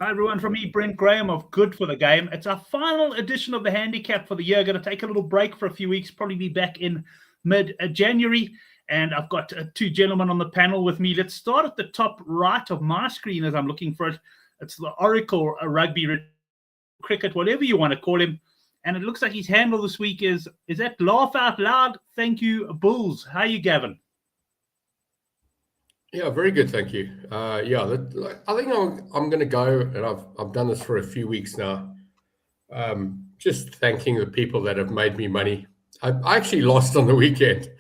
Hi everyone, from me, Brent Graham of Good for the Game. It's our final edition of the handicap for the year. Going to take a little break for a few weeks, probably be back in mid-January. And I've got two gentlemen on the panel with me. Let's start at the top right of my screen as I'm looking for it. It's the Oracle Rugby Cricket, whatever you want to call him. And it looks like his handle this week is that Laugh Out Loud? Thank you, Bulls. How are you, Gavin? Yeah, very good, thank you. I think I'm going to go, and I've done this for a few weeks now. Just thanking the people that have made me money. I actually lost on the weekend,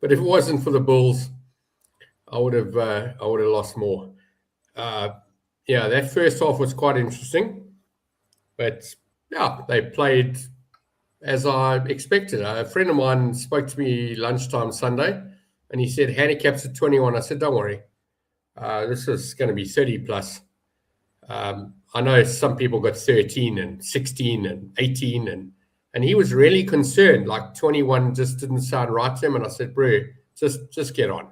but if it wasn't for the Bulls, I would have lost more. That first half was quite interesting, but yeah, they played as I expected. A friend of mine spoke to me lunchtime Sunday, and he said handicaps at 21. I said, don't worry, this is going to be 30 plus. I know some people got 13 and 16 and 18, and he was really concerned. Like 21 just didn't sound right to him, and I said, bro, just get on.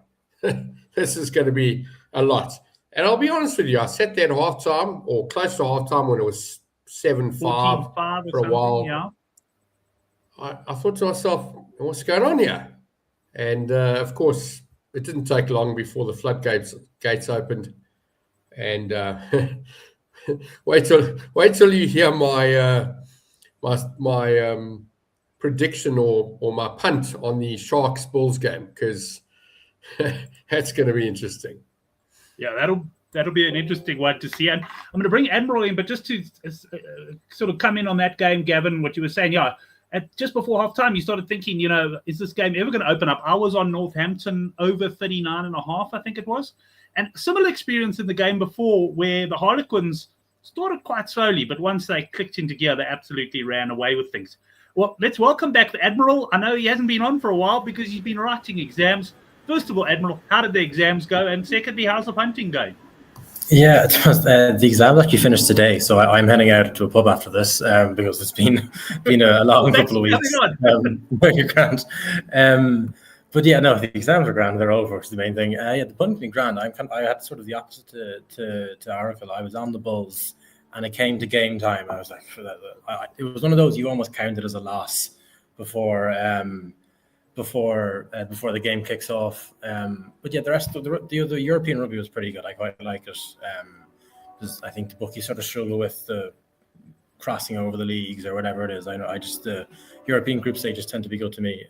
This is going to be a lot. And I'll be honest with you, I sat there at halftime or close to halftime when it was 7-5 for a while. Yeah. I thought to myself, what's going on here? And of course, it didn't take long before the floodgates opened. And wait till you hear my prediction or my punt on the Sharks Bulls game, because that's going to be interesting. Yeah, that'll be an interesting one to see. And I'm going to bring Admiral in, but just to sort of come in on that game, Gavin, what you were saying, yeah. Just before halftime, you started thinking, is this game ever going to open up? I was on Northampton over 39.5, I think it was. And similar experience in the game before where the Harlequins started quite slowly, but once they clicked into gear, they absolutely ran away with things. Well, let's welcome back the Admiral. I know he hasn't been on for a while because he's been writing exams. First of all, Admiral, how did the exams go? And secondly, how's the punting going? Yeah, the exam actually finished today, so I'm heading out to a pub after this because it's been a long couple of weeks. You're grand. But yeah, no, the exams are grand. They're over, which is the main thing. The punting grand. I had sort of the opposite to Oracle. I was on the Bulls, and it came to game time. I was like, it was one of those you almost counted as a loss before the game kicks off. But yeah, the rest of the European rugby was pretty good. I quite like it. I think the bookies sort of struggle with the crossing over the leagues or whatever it is. The European group stages tend to be good to me.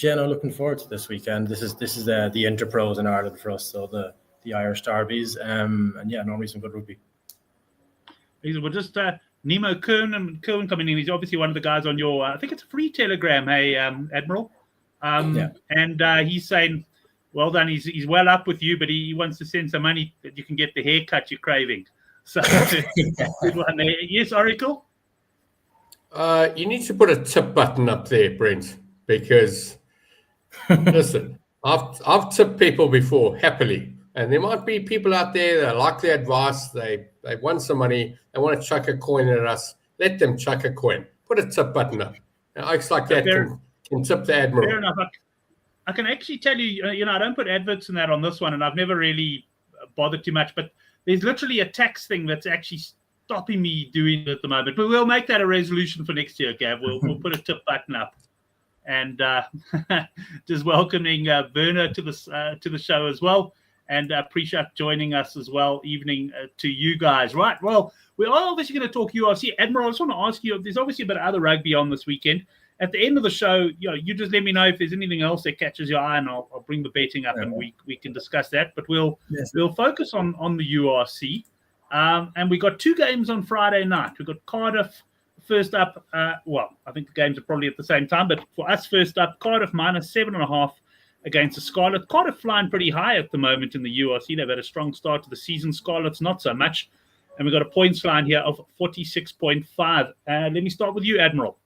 Looking forward to this weekend. This is the Interpros in Ireland for us, so the Irish derbies. Normally some good rugby. We'll just Nemo Kern coming in. He's obviously one of the guys on your, I think it's a free Telegram, hey, Admiral. And he's saying, well done, he's well up with you, but he wants to send some money that you can get the haircut you're craving. So, good one there. Yes, Oracle? You need to put a tip button up there, Brent, because, listen, I've tipped people before, happily. And there might be people out there that like the advice, they want some money, they want to chuck a coin at us. Let them chuck a coin. Put a tip button up. Now, folks like that can tip the Admiral. Fair enough. I can actually tell you, I don't put adverts in that on this one, and I've never really bothered too much, but there's literally a tax thing that's actually stopping me doing it at the moment. But we'll make that a resolution for next year, Gav. We'll put a tip button up. And just welcoming Werner to the show as well. And appreciate joining us as well. Evening to you guys. Right. Well, we are obviously going to talk URC. Admiral, I just want to ask you, there's obviously a bit of other rugby on this weekend. At the end of the show, you just let me know if there's anything else that catches your eye, and I'll bring the betting up and we can discuss that. But we'll focus on the URC. And we got two games on Friday night. We've got Cardiff first up. I think the games are probably at the same time. But for us, first up, Cardiff -7.5. Against the Scarlet. Cardiff flying pretty high at the moment in the URC. They've had a strong start to the season. Scarlet's not so much. And we've got a points line here of 46.5. Let me start with you, Admiral.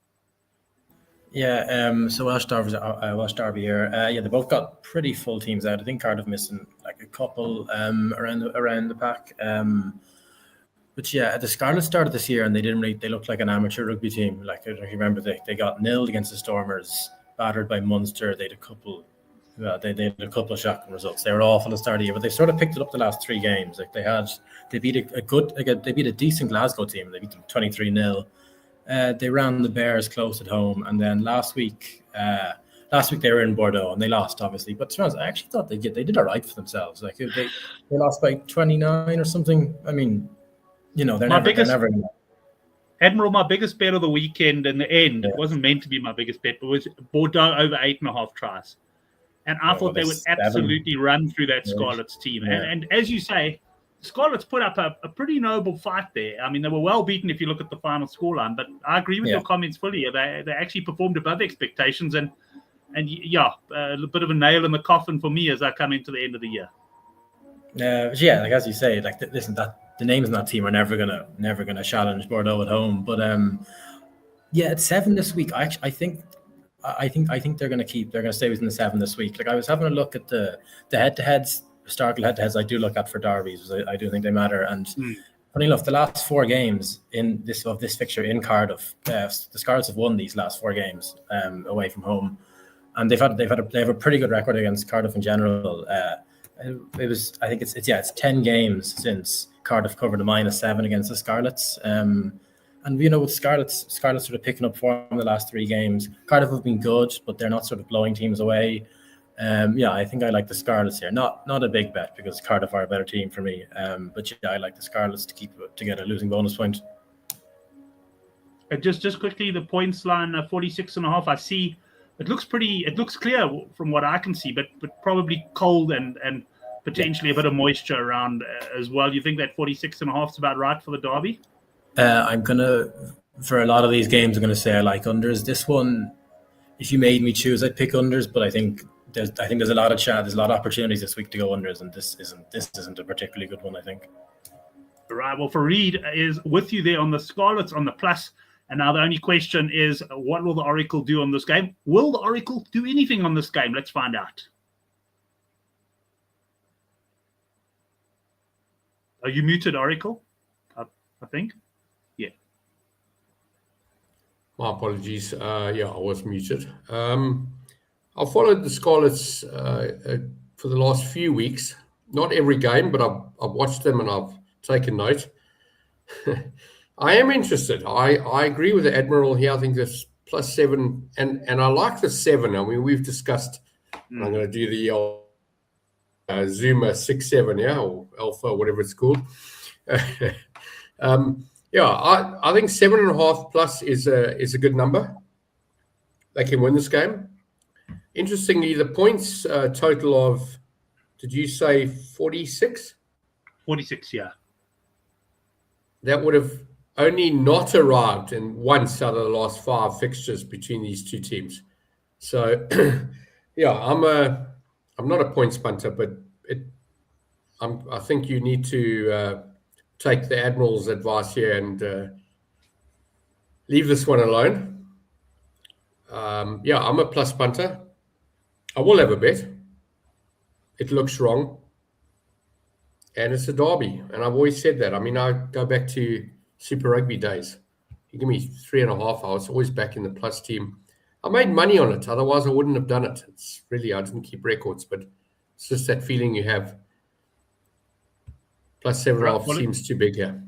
Yeah, so Welsh Derby here. They both got pretty full teams out. I think Cardiff missing like a couple around the pack. But yeah, the Scarlet started this year and they looked like an amateur rugby team. Like, I don't know if you remember, they got nilled against the Stormers, battered by Munster. They had a couple they had a couple of shocking results. They were awful at the start of the year, but they sort of picked it up the last 3 games. Like they beat they beat a decent Glasgow team. They beat them 23-0. They ran the Bears close at home, and then last week they were in Bordeaux and they lost, obviously. But to be honest, I actually thought they did all right for themselves. Like they lost by 29 or something. I mean, they're never. Admiral, my biggest bet of the weekend in the end, it wasn't meant to be my biggest bet, but was Bordeaux over 8.5 tries. And I thought they would absolutely run through that Scarlets team. Yeah. And as you say, Scarlets put up a pretty noble fight there. I mean, they were well beaten if you look at the final scoreline, but I agree with your comments fully. They actually performed above expectations, and a bit of a nail in the coffin for me as I come into the end of the year. Like as you say, like listen, the names in that team are never gonna challenge Bordeaux at home. But it's 7 this week. I think they're gonna stay within the 7 this week. Like I was having a look at the head-to-heads, historical head-to-heads I do look at for derbies. I do think they matter. And funny enough, the last 4 games in this fixture in Cardiff, the Scarlets have won these last 4 games away from home, and they have a pretty good record against Cardiff in general. It's 10 games since Cardiff covered a -7 against the Scarlets. And with Scarlets sort of picking up form the last 3 games. Cardiff have been good, but they're not sort of blowing teams away. I think I like the Scarlets here. Not a big bet because Cardiff are a better team for me. But I like the Scarlets to get a losing bonus point. Just quickly, the points line 46.5. I see it looks clear from what I can see, but probably cold and potentially a bit of moisture around as well. You think that 46.5 is about right for the derby? I'm gonna, for a lot of these games, I'm gonna say I like unders. This one, if you made me choose, I'd pick unders. But I think there's a lot of opportunities this week to go unders, and this isn't a particularly good one, I think. Right. Well, Fareed is with you there on the Scarlets on the plus. And now the only question is, what will the Oracle do on this game? Will the Oracle do anything on this game? Let's find out. Are you muted, Oracle? I think. Yeah. My apologies. I was muted. I've followed the Scarlets for the last few weeks. Not every game, but I've watched them and I've taken note. I am interested. I agree with the Admiral here. I think this +7, and I like the 7. I mean, we've discussed. I'm going to do the Zuma 6-7, or Alpha, whatever it's called. I think 7.5 plus is a good number. They can win this game. Interestingly, the points total of, did you say 46? 46, yeah. That would have only not arrived in once out of the last 5 fixtures between these 2 teams. So, I'm not a points punter, but I think you need to take the Admiral's advice here and leave this one alone. I'm a plus punter. I will have a bet. It looks wrong. And it's a derby. And I've always said that. I mean, I go back to Super Rugby days. You give me 3.5, I was always back in the plus team. I made money on it. Otherwise, I wouldn't have done it. It's really, I didn't keep records, but it's just that feeling you have. Plus 7.5 seems too big here.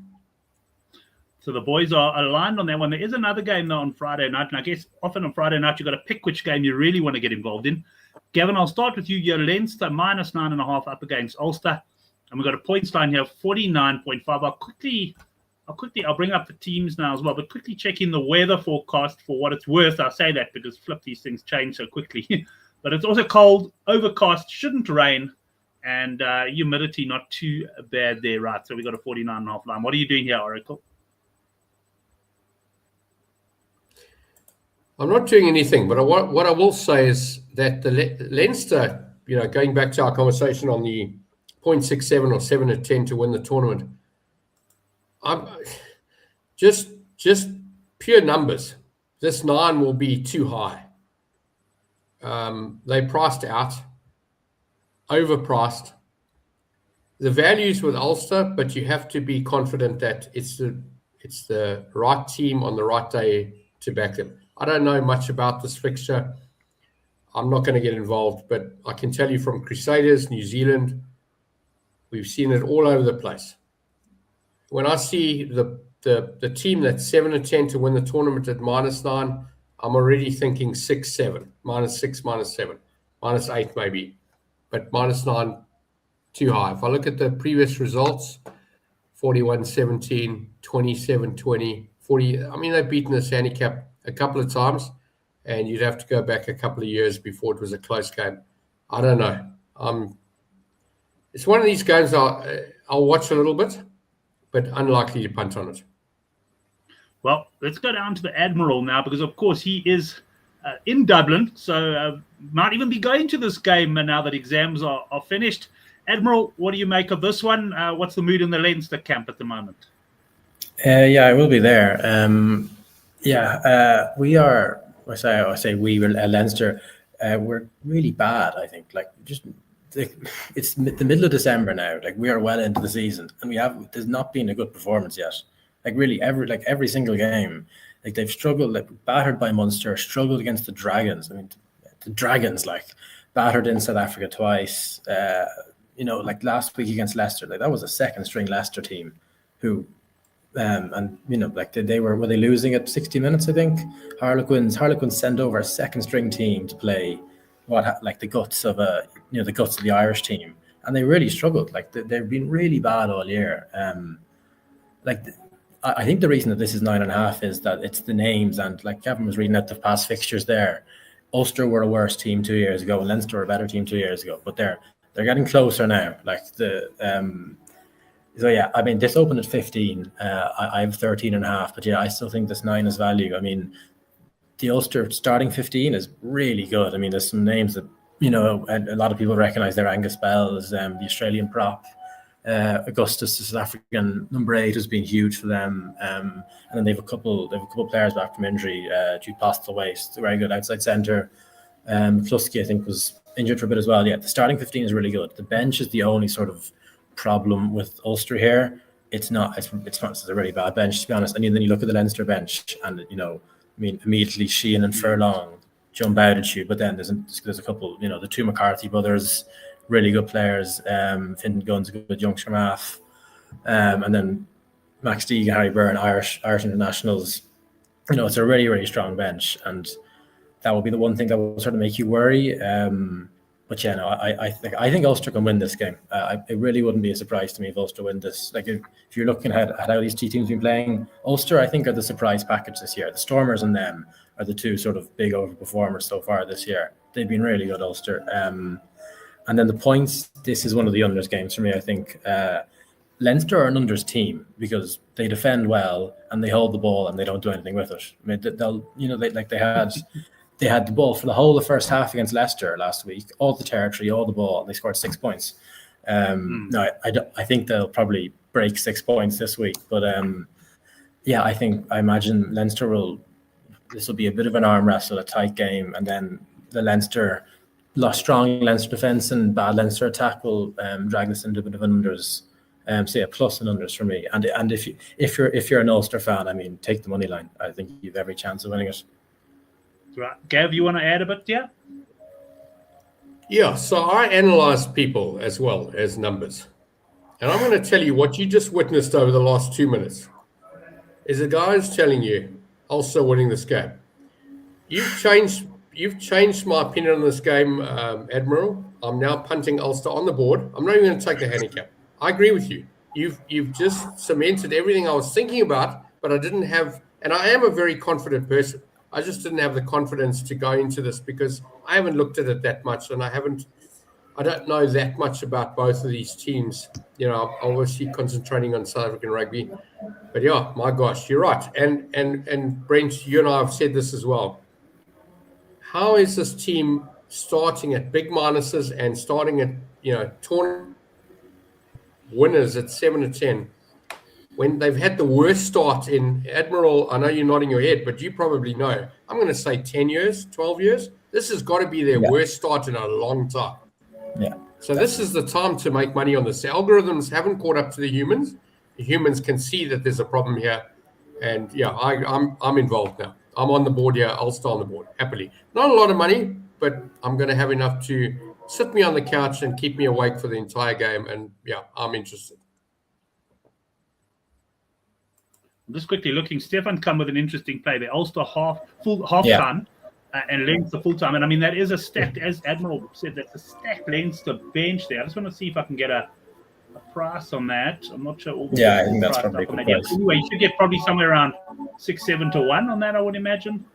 So the boys are aligned on that one. There is another game though on Friday night, and I guess often on Friday night you've got to pick which game you really want to get involved in. Gavin, I'll start with you. Your Leinster -9.5 up against Ulster, and we've got a points line here 49.5. I'll bring up the teams now as well, but quickly check in the weather forecast for what it's worth. I say that because these things change so quickly. But it's also cold, overcast, shouldn't rain, and humidity not too bad there, right? So we've got a 49.5 line. What are you doing here, Oracle? I'm not doing anything, but what I will say is that the Leinster, going back to our conversation on the 0.67 or 7-10 to win the tournament, I'm just pure numbers. This 9 will be too high. They priced out, overpriced. The value's with Ulster, but you have to be confident that it's the right team on the right day to back them. I don't know much about this fixture. I'm not going to get involved, but I can tell you from Crusaders, New Zealand, we've seen it all over the place. When I see the team that's 7-10 to win the tournament at -9, I'm already thinking 6-7, -6, -7, -8 maybe, but -9 too high. If I look at the previous results, 41-17, 27-20, 40. I mean, they've beaten this handicap a couple of times, and you'd have to go back a couple of years before it was a close game. I don't know. It's one of these games I'll watch a little bit, but unlikely to punt on it. Well, let's go down to the Admiral now, because, of course, he is in Dublin, so might even be going to this game now that exams are finished. Admiral, what do you make of this one? What's the mood in the Leinster camp at the moment? Yeah, I will be there. We are. I say we. Leinster. We're really bad. I think. It's the middle of December now. Like, we are well into the season, and there's not been a good performance yet. Like, really, every single game, like, they've struggled. Like, battered by Munster, struggled against the Dragons. I mean, the Dragons, like, battered in South Africa twice. Like last week against Leicester, like, that was a second string Leicester team who, they were they losing at 60 minutes, I think. Harlequins sent over a second string team to play the guts of the Irish team, and they really struggled. Like, they've been really bad all year. I think the reason that this is 9.5 is that it's the names, and like Kevin was reading out the past fixtures there. Ulster were a worse team 2 years ago, and Leinster were a better team 2 years ago, but they're getting closer now. I mean, this opened at 15. I have 13.5, but I still think this 9 is value. I mean, the Ulster starting 15 is really good. I mean, there's some names that, a lot of people recognize. There. Angus Bell is the Australian prop. Augustus, the South African number 8, has been huge for them. And then they have a couple players back from injury. Jude Postlethwaite, very good outside centre. Plusky, I think, was injured for a bit as well. Yeah, the starting 15 is really good. The bench is the only sort of problem with Ulster here. It's not a really bad bench, to be honest. And then you look at the Leinster bench, and immediately Sheehan and Furlong jump out at you. But then there's a couple, the two McCarthy brothers, really good players. Fintan Gunn's a good youngster half, and then Max Deeg, Harry Byrne, Irish internationals. It's a really, really strong bench, and that will be the one thing that will sort of make you worry. I think Ulster can win this game. It really wouldn't be a surprise to me if Ulster win this. Like, if you're looking at how these two teams have been playing, Ulster, I think, are the surprise package this year. The Stormers and them are the two sort of big overperformers so far this year. They've been really good, Ulster. And then the points, this is one of the unders games for me, I think. Leinster are an unders team because they defend well and they hold the ball and they don't do anything with it. I mean, they had the ball for the whole of the first half against Leicester last week, all the territory, all the ball, and they scored 6 points. No, I think they'll probably break 6 points this week, but I imagine Leinster this will be a bit of an arm wrestle, a tight game, and then the strong Leinster defence and bad Leinster attack will drag this into a bit of an unders. Plus and unders for me. And if you're an Ulster fan, I mean, take the money line. I think you've every chance of winning it. Right, Gav, you want to add a bit? Yeah. Yeah. So I analyze people as well as numbers, and I'm going to tell you what you just witnessed over the last 2 minutes. Is a guy who's telling you Ulster winning this game. You've changed my opinion on this game, Admiral. I'm now punting Ulster on the board. I'm not even going to take the handicap. I agree with you. You've just cemented everything I was thinking about, but I didn't have, and I am a very confident person. I just didn't have the confidence to go into this because I haven't looked at it that much, and I don't know that much about both of these teams. I'm obviously concentrating on South African rugby, but yeah, my gosh, you're right. And Brent, you and I have said this as well. How is this team starting at big minuses and starting at tournament winners at 7-10 when they've had the worst start in Admiral? I know you're nodding your head, but you probably know. I'm going to say 10 years, 12 years. This has got to be their worst start in a long time. Yeah. So this is the time to make money on this. The algorithms haven't caught up to the humans. The humans can see that there's a problem here. And I'm involved now. I'm on the board here. I'll stay on the board happily. Not a lot of money, but I'm going to have enough to sit me on the couch and keep me awake for the entire game. And yeah, I'm interested. I'm just quickly looking. Stefan come with an interesting play. The Ulster half time and Leinster full time. And I mean, that is a stacked, as Admiral said, that's a stacked Leinster bench there. I just want to see if I can get a price on that. I'm not sure. I think that's probably a good price. Anyway, you should get probably somewhere around 6-7 to 1 on that, I would imagine.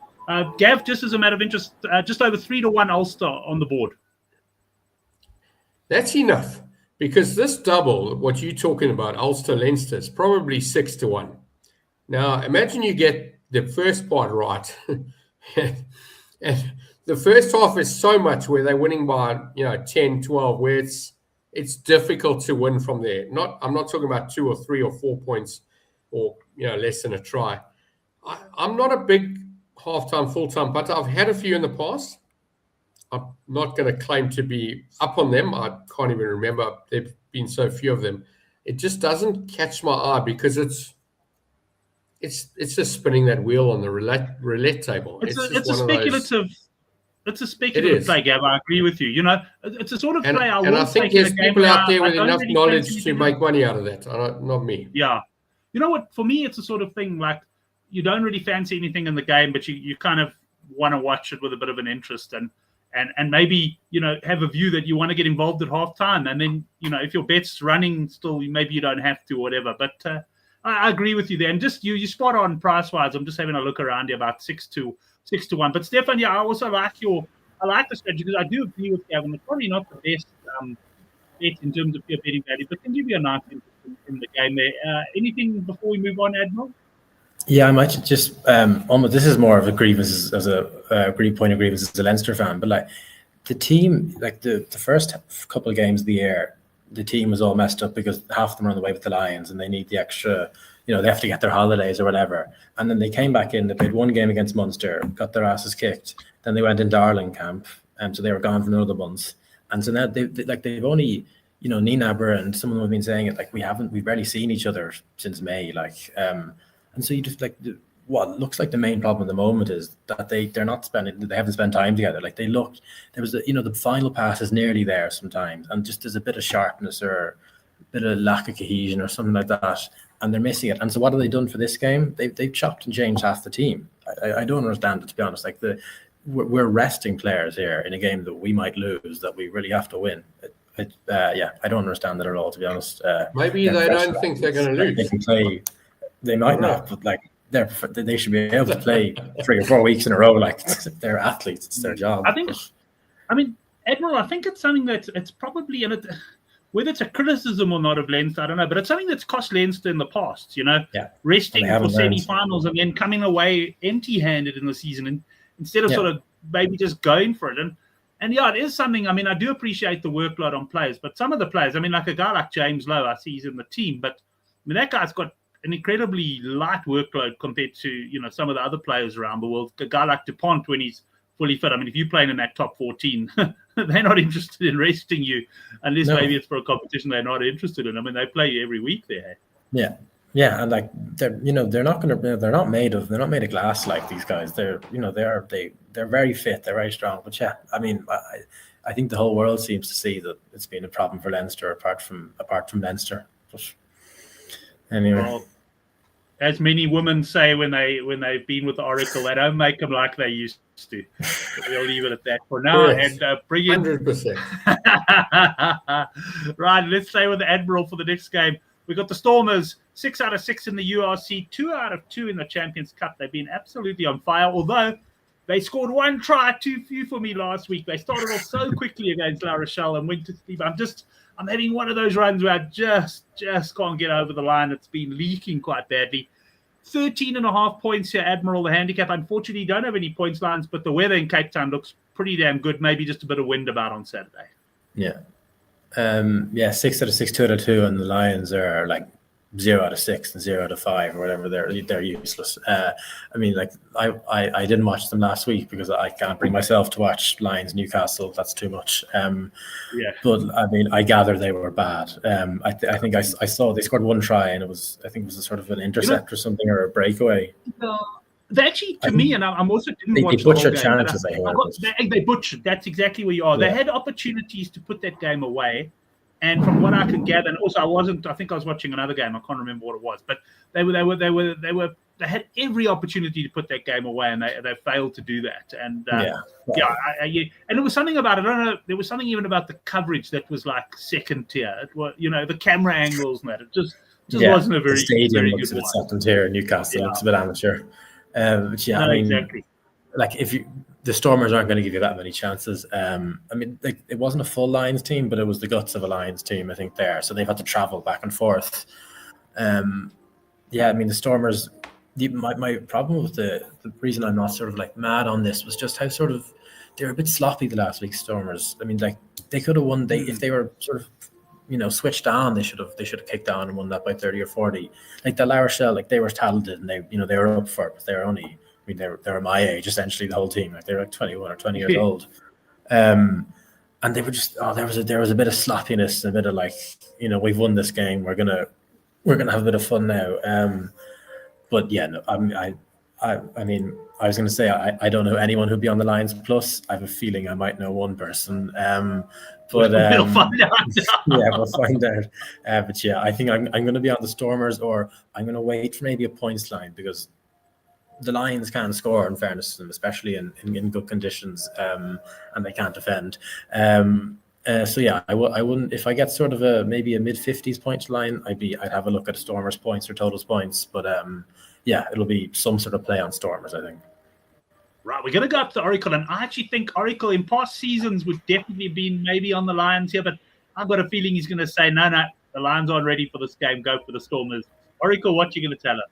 Gav, just as a matter of interest, just over 3 to 1 Ulster on the board. That's enough, because this double, what you're talking about, Ulster-Leinster, is probably 6 to 1. Now, imagine you get the first part right. And the first half is so much where they're winning by 10, 12, where it's difficult to win from there. I'm not talking about 2 or 3 or 4 points or less than a try. I'm not a big half-time, full-time putter. I've had a few in the past. I'm not going to claim to be up on them. I can't even remember. There've been so few of them. It just doesn't catch my eye because it's just spinning that wheel on the roulette table. It's a speculative play, Gab. I agree with you. It's a sort of play I will. And I think there's people out there with enough knowledge to make money out of that. Not me. Yeah. You know what? For me, it's a sort of thing like you don't really fancy anything in the game, but you kind of want to watch it with a bit of an interest and maybe have a view that you want to get involved at halftime, and then if your bet's running still, maybe you don't have to or whatever. But I agree with you there, and just you spot on price wise. I'm just having a look around here about 6 to 1. But Stefan, I also like the strategy because I do agree with Gavin. It's probably not the best bet in terms of pure betting value, but can give you a nice interest in the game there. Anything before we move on, Admiral? Yeah, I might just almost. This is more of a grievance as a point of grievance as a Leinster fan, but like the team, like the first couple of games of the year, the team was all messed up because half of them are on the way with the Lions and they need the extra. They have to get their holidays or whatever. And then they came back in. They played one game against Munster, got their asses kicked. Then they went in Darling camp, and so they were gone for another month. And so now they've only. Ninaber and some of them have been saying it like we've barely seen each other since May, and so you just what looks like the main problem at the moment is that they haven't spent time together. Like there was the final pass is nearly there sometimes, and just there's a bit of sharpness or a bit of lack of cohesion or something like that, and they're missing it. And so what have they done for this game? They've chopped and changed half the team. I don't understand it, to be honest. Like we're resting players here in a game that we might lose that we really have to win. I don't understand that at all, to be honest. Maybe they don't think they're going to lose. They can play. They might not, but they should be able to play 3 or 4 weeks in a row. Like they're athletes; it's their job. Admiral, I think it's something that it's probably whether it's a criticism or not of Leinster, I don't know, but it's something that's cost Leinster in the past. Resting for semi-finals and then coming away empty-handed in the season, and instead of sort of maybe just going for it. And it is something. I mean, I do appreciate the workload on players, but some of the players, like a guy like James Lowe, I see he's in the team, but that guy's got an incredibly light workload compared to some of the other players around the world. A guy like DuPont, when he's fully fit, if you're playing in that top 14, they're not interested in resting you unless maybe it's for a competition they're not interested in. They play you every week there. Yeah, and they're not made of glass like these guys. They're very fit, they're very strong. But I think the whole world seems to see that it's been a problem for Leinster apart from Leinster. But anyway. Well, as many women say when they've been with the Oracle, they don't make them like they used to. But we'll leave it at that for now. Yes, and bring in 100%. Right, let's stay with the Admiral for the next game. We got the Stormers 6 out of 6 in the URC, 2 out of 2 in the Champions Cup. They've been absolutely on fire, although they scored 1 try too few for me last week. They started off so quickly against La Rochelle and went to sleep. I'm having one of those runs where I just can't get over the line. It's been leaking quite badly. 13.5 points here, Admiral, the handicap. Unfortunately, don't have any points lines, but the weather in Cape Town looks pretty damn good. Maybe just a bit of wind about on Saturday. Yeah. 6 out of 6, 2 out of 2, and the Lions are like 0 out of 6 and 0 out of 5 or whatever. They're useless. I didn't watch them last week because I can't bring myself to watch Lions Newcastle. That's too much. But I gather they were bad. I think I saw they scored 1 try and it was a sort of an intercept or something or a breakaway. They actually, to me, and I'm also didn't watch they the whole butchered game. chances. They butchered. That's exactly where you are. They had opportunities to put that game away, and from what I can gather, and also I think I was watching another game. I can't remember what it was, but they had every opportunity to put that game away, and they failed to do that. And and it was something about, I don't know, there was something even about the coverage that was like second tier. It was, the camera angles and that. It just wasn't a very looks good a bit second tier. Newcastle looks a bit amateur. But I mean, exactly. Like the Stormers aren't going to give you that many chances. I mean, it wasn't a full Lions team, but it was the guts of a Lions team, I think, there. So they've had to travel back and forth. I mean, the Stormers. My problem with the reason I'm not sort of like mad on this was just how sort of they were a bit sloppy the last week. Stormers. I mean, like they could have won. If they were sort of switched on, they should have kicked on and won that by 30 or 40. Like the La Rochelle, like they were talented and they were up for it, but they were only. I mean, they were my age essentially, the whole team. Like they were like 21 or 20 years old, and they were just there was a bit of sloppiness, a bit of like we've won this game, we're gonna have a bit of fun now. But yeah, no, I mean, I was going to say I don't know anyone who'd be on the Lions Plus. I have a feeling I might know one person, but we'll find out. Yeah, we'll find out. But yeah, I think I'm going to be on the Stormers, or I'm going to wait for maybe a points line, because the Lions can score, in fairness to them, especially in good conditions, and they can't defend. So yeah, I wouldn't, if I get sort of maybe a mid-50s points line, I'd have a look at Stormers points or totals points, but yeah, it'll be some sort of play on Stormers, I think. Right, we're going to go up to Oracle, and I actually think Oracle in past seasons would definitely been maybe on the Lions here, but I've got a feeling he's going to say, no, the Lions aren't ready for this game, go for the Stormers. Oracle, what you going to tell us?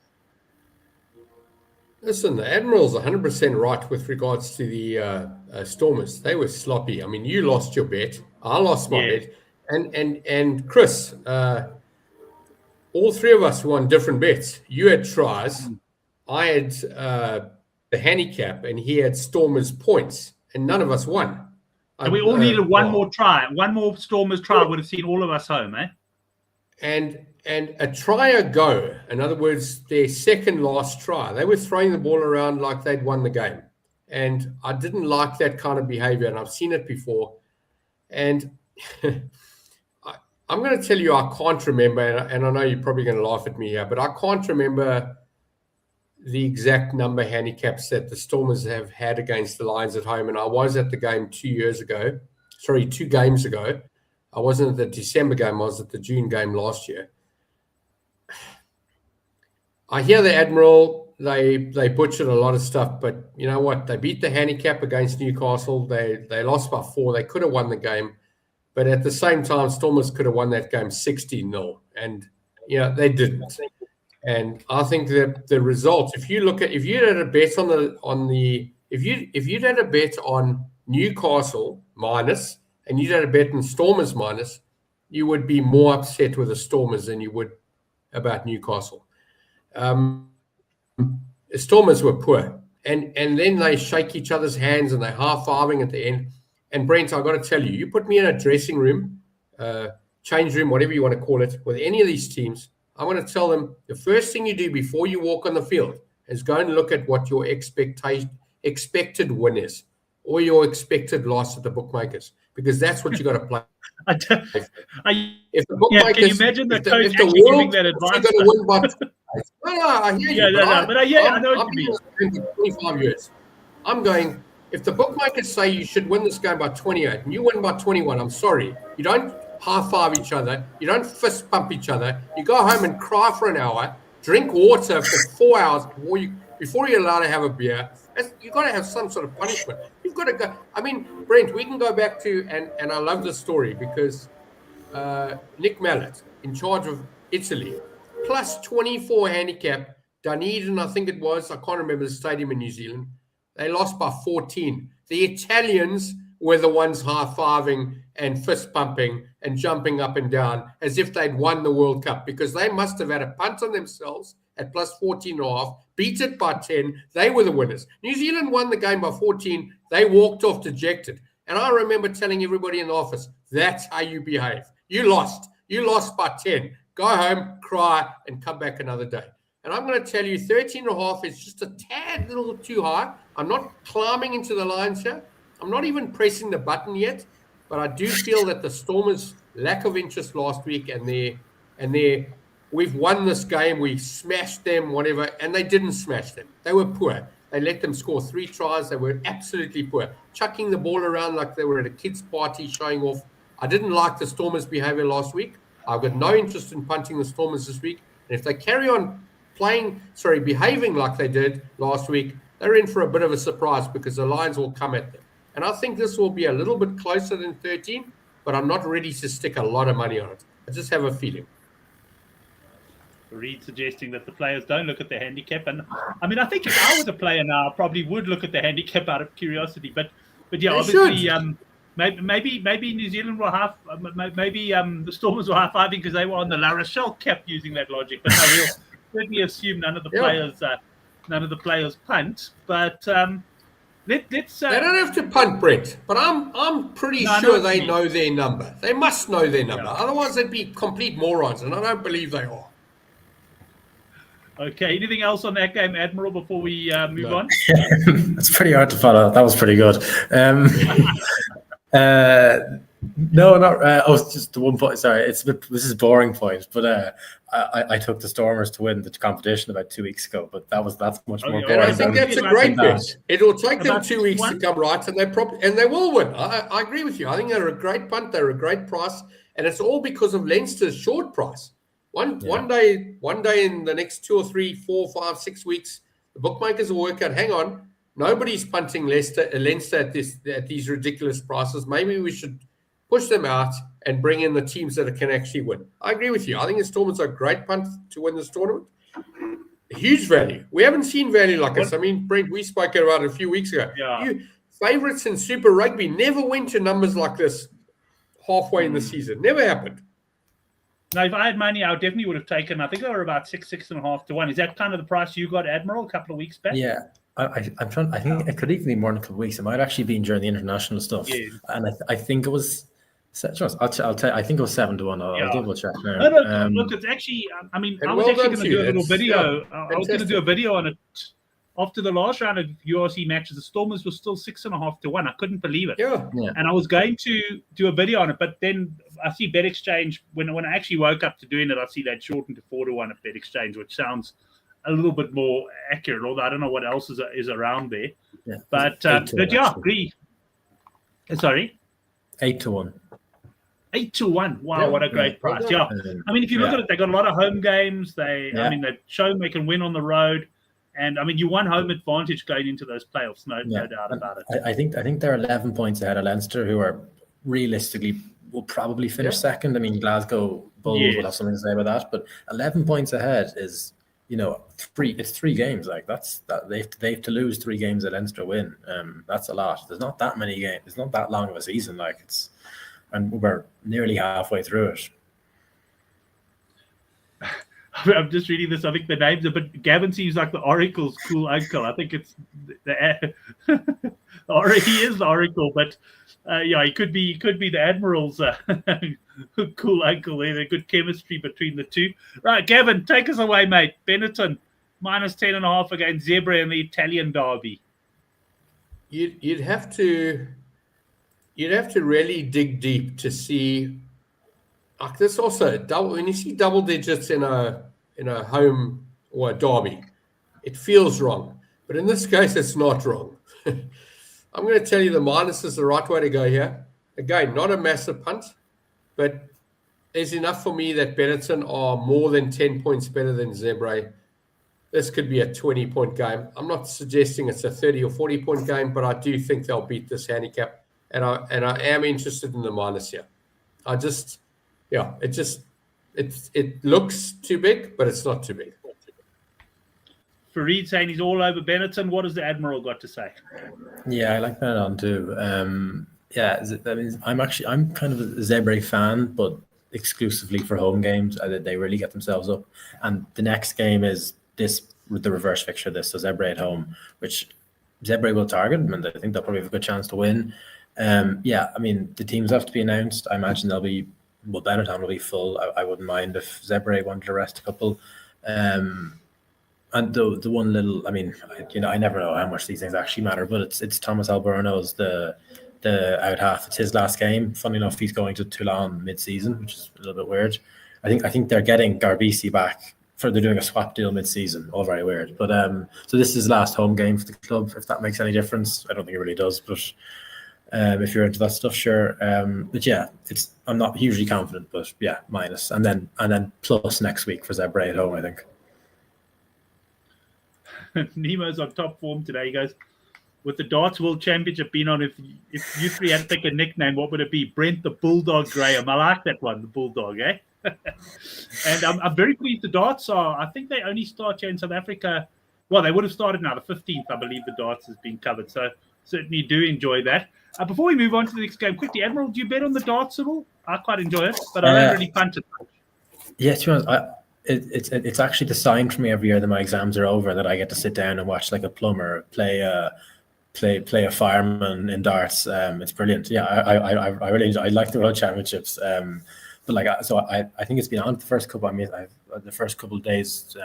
Listen, the Admiral's 100% right with regards to the Stormers. They were sloppy. I mean, you lost your bet. I lost my bet. And Chris, all three of us won different bets. You had tries. I had the handicap, and he had Stormers points, and none of us won. And we all needed one more try. One more Stormers try would have seen all of us home, eh? And a try a go, in other words, their second last try, they were throwing the ball around like they'd won the game. And I didn't like that kind of behavior, and I've seen it before. And I'm going to tell you, I can't remember, and I know you're probably going to laugh at me here, but I can't remember the exact number handicaps that the Stormers have had against the Lions at home. And I was at the game 2 games ago. I wasn't at the December game, I was at the June game last year. I hear the Admiral, they butchered a lot of stuff, but you know what? They beat the handicap against Newcastle. They lost by 4. They could have won the game. But at the same time, Stormers could have won that game 16-0. And, they didn't. And I think that the results, if you'd had a bet if you'd had a bet on Newcastle minus, and you'd had a bet on Stormers minus, you would be more upset with the Stormers than you would about Newcastle. The Stormers were poor, and then they shake each other's hands and they're half-fiving at the end. And Brent, I've got to tell you, you put me in a dressing room, change room, whatever you want to call it, with any of these teams, I want to tell them the first thing you do before you walk on the field is go and look at what your expected win is, or your expected loss at the bookmakers, because that's what you got to play. If the bookmakers, can you imagine the coach actually giving that advice? I hear you. I know what you mean. 25 years. I'm going, if the bookmakers say you should win this game by 28 and you win by 21, I'm sorry. You don't high-five each other. You don't fist bump each other. You go home and cry for an hour, drink water for 4 hours before you're allowed to have a beer. You've got to have some sort of punishment. You've got to go. I mean, Brent, we can go back to, and I love this story because Nick Mallet, in charge of Italy, plus 24 handicap, Dunedin, I think it was, I can't remember the stadium in New Zealand, they lost by 14. The Italians were the ones high-fiving and fist-pumping and jumping up and down as if they'd won the World Cup, because they must have had a punt on themselves at plus 14.5, beat it by 10. They were the winners. New Zealand won the game by 14. They walked off dejected. And I remember telling everybody in the office, that's how you behave. You lost. You lost by 10. Go home, cry, and come back another day. And I'm going to tell you 13.5 is just a tad little too high. I'm not climbing into the lines here. I'm not even pressing the button yet, but I do feel that the Stormers' lack of interest last week and we've won this game, we smashed them, whatever, and they didn't smash them. They were poor. They let them score 3 tries. They were absolutely poor, chucking the ball around like they were at a kid's party, showing off. I didn't like the Stormers' behavior last week. I've got no interest in punting the Stormers this week. And if they carry on behaving like they did last week, they're in for a bit of a surprise because the Lions will come at them. And I think this will be a little bit closer than 13, but I'm not ready to stick a lot of money on it. I just have a feeling. Reed suggesting that the players don't look at the handicap, and I mean, I think if I was a player now, I probably would look at the handicap out of curiosity. But yeah, They obviously, should. maybe New Zealand will have, maybe the Stormers will high fiving because they were on the La Rochelle cap using that logic. But no, we'll certainly assume none of the players punt. But let's. They don't have to punt, Brent, but I'm pretty sure they know their number. They must know their number. Yeah. Otherwise, they'd be complete morons, and I don't believe they are. Okay. Anything else on that game, Admiral, before we move on? It's pretty hard to follow. That was pretty good. No, not. Just the one point. Sorry, this is a boring point, but I took the Stormers to win the competition about 2 weeks ago. But that's much more boring. And I think that's a great bet. It will take them 2 weeks to come right, and they will win. I agree with you. I think they're a great punt. They're a great price, and it's all because of Leinster's short price. One day in the next 2 or 3, 4, 5, 6 weeks, the bookmakers will work out, hang on, nobody's punting Leinster at these ridiculous prices. Maybe we should push them out and bring in the teams that can actually win. I agree with you. I think the Stormers are a great punt to win this tournament. Huge value. We haven't seen value like this. I mean, Brent, we spoke about it a few weeks ago. Yeah. Favourites in Super Rugby never went to numbers like this halfway in the season. Never happened. Now, if I had money, I definitely would have taken. I think they were about 6.5 to 1. Is that kind of the price you got, Admiral, a couple of weeks back? Yeah, I'm trying. I think it could even be more than a couple of weeks. It might actually be during the international stuff. Yeah. And I think it was. I'll tell. I think it was 7 to 1. I'll double check now. No, look, it's actually. I mean, I was actually going to do a little video. I was going to do a video on it after the last round of URC matches. The Stormers were still 6.5 to 1. I couldn't believe it. Yeah. And I was going to do a video on it, but then I see Bet Exchange. When I actually woke up to doing it, I see that shortened to 4 to 1 at Bet Exchange, which sounds a little bit more accurate. Although I don't know what else is around there. Yeah. But yeah, agree. Sorry. 8 to 1. 8 to 1. Wow, what a great price. Yeah. I mean, if you look at it, they got a lot of home games. I mean, they've shown they can win on the road. And I mean, you won home advantage going into those playoffs, no doubt about it. I think they're 11 points ahead of Leinster, who are realistically will probably finish second. I mean, Glasgow Bulls will have something to say about that, but 11 points ahead is, it's 3 games. Like they have to lose 3 games that Leinster win. That's a lot. There's not that many games. It's not that long of a season. And we're nearly halfway through it. I'm just reading this. I think the names are, but Gavin seems like the Oracle's cool uncle. I think it's he is the Oracle, but he could be the Admiral's cool uncle. There's a good chemistry between the two. Right, Gavin, take us away, mate. Benetton minus 10.5 against Zebra in the Italian derby. You'd have to really dig deep to see. Like this also, when you see double digits in a home or a derby, it feels wrong. But in this case, it's not wrong. I'm going to tell you the minus is the right way to go here. Again, not a massive punt, but there's enough for me that Benetton are more than 10 points better than Zebra. This could be a 20-point game. I'm not suggesting it's a 30 or 40-point game, but I do think they'll beat this handicap. And I am interested in the minus here. It looks too big, but it's not too big. Fareed saying he's all over Benetton. What has the Admiral got to say? Yeah, I like Benetton too. I'm kind of a Zebra fan, but exclusively for home games. They really get themselves up. And the next game is the reverse fixture. So Zebra at home, which Zebra will target, and I think they'll probably have a good chance to win. I mean, the teams have to be announced. I imagine Benetton will be full. I wouldn't mind if Zebra wanted to rest a couple. And the one little, I mean, I never know how much these things actually matter, but it's Thomas Alberno's the out half. It's his last game. Funny enough, he's going to Toulon mid-season, which is a little bit weird. I think they're getting Garbisi back they're doing a swap deal mid-season. All very weird. But so this is his last home game for the club. If that makes any difference, I don't think it really does. But if you're into that stuff, sure. But yeah, I'm not hugely confident, but yeah, minus, and then plus next week for Zebre at home, I think. Nemo's on top form today. He goes, with the Darts World Championship being on, if you three had to pick a nickname, what would it be? Brent the Bulldog Graham. I like that one, the Bulldog, eh? And I'm very pleased the Darts I think they only start here in South Africa. Well, they would have started now, the 15th, I believe the Darts has been covered. So certainly do enjoy that. Before we move on to the next game, quickly, Admiral, do you bet on the Darts at all? I quite enjoy it, but I don't really punt it. Yeah, to be honest, it's actually the sign for me every year that my exams are over that I get to sit down and watch like a plumber play a fireman in darts. It's brilliant. Yeah, I really enjoy. I like the World Championships. But I think it's been on the first couple. The first couple of days.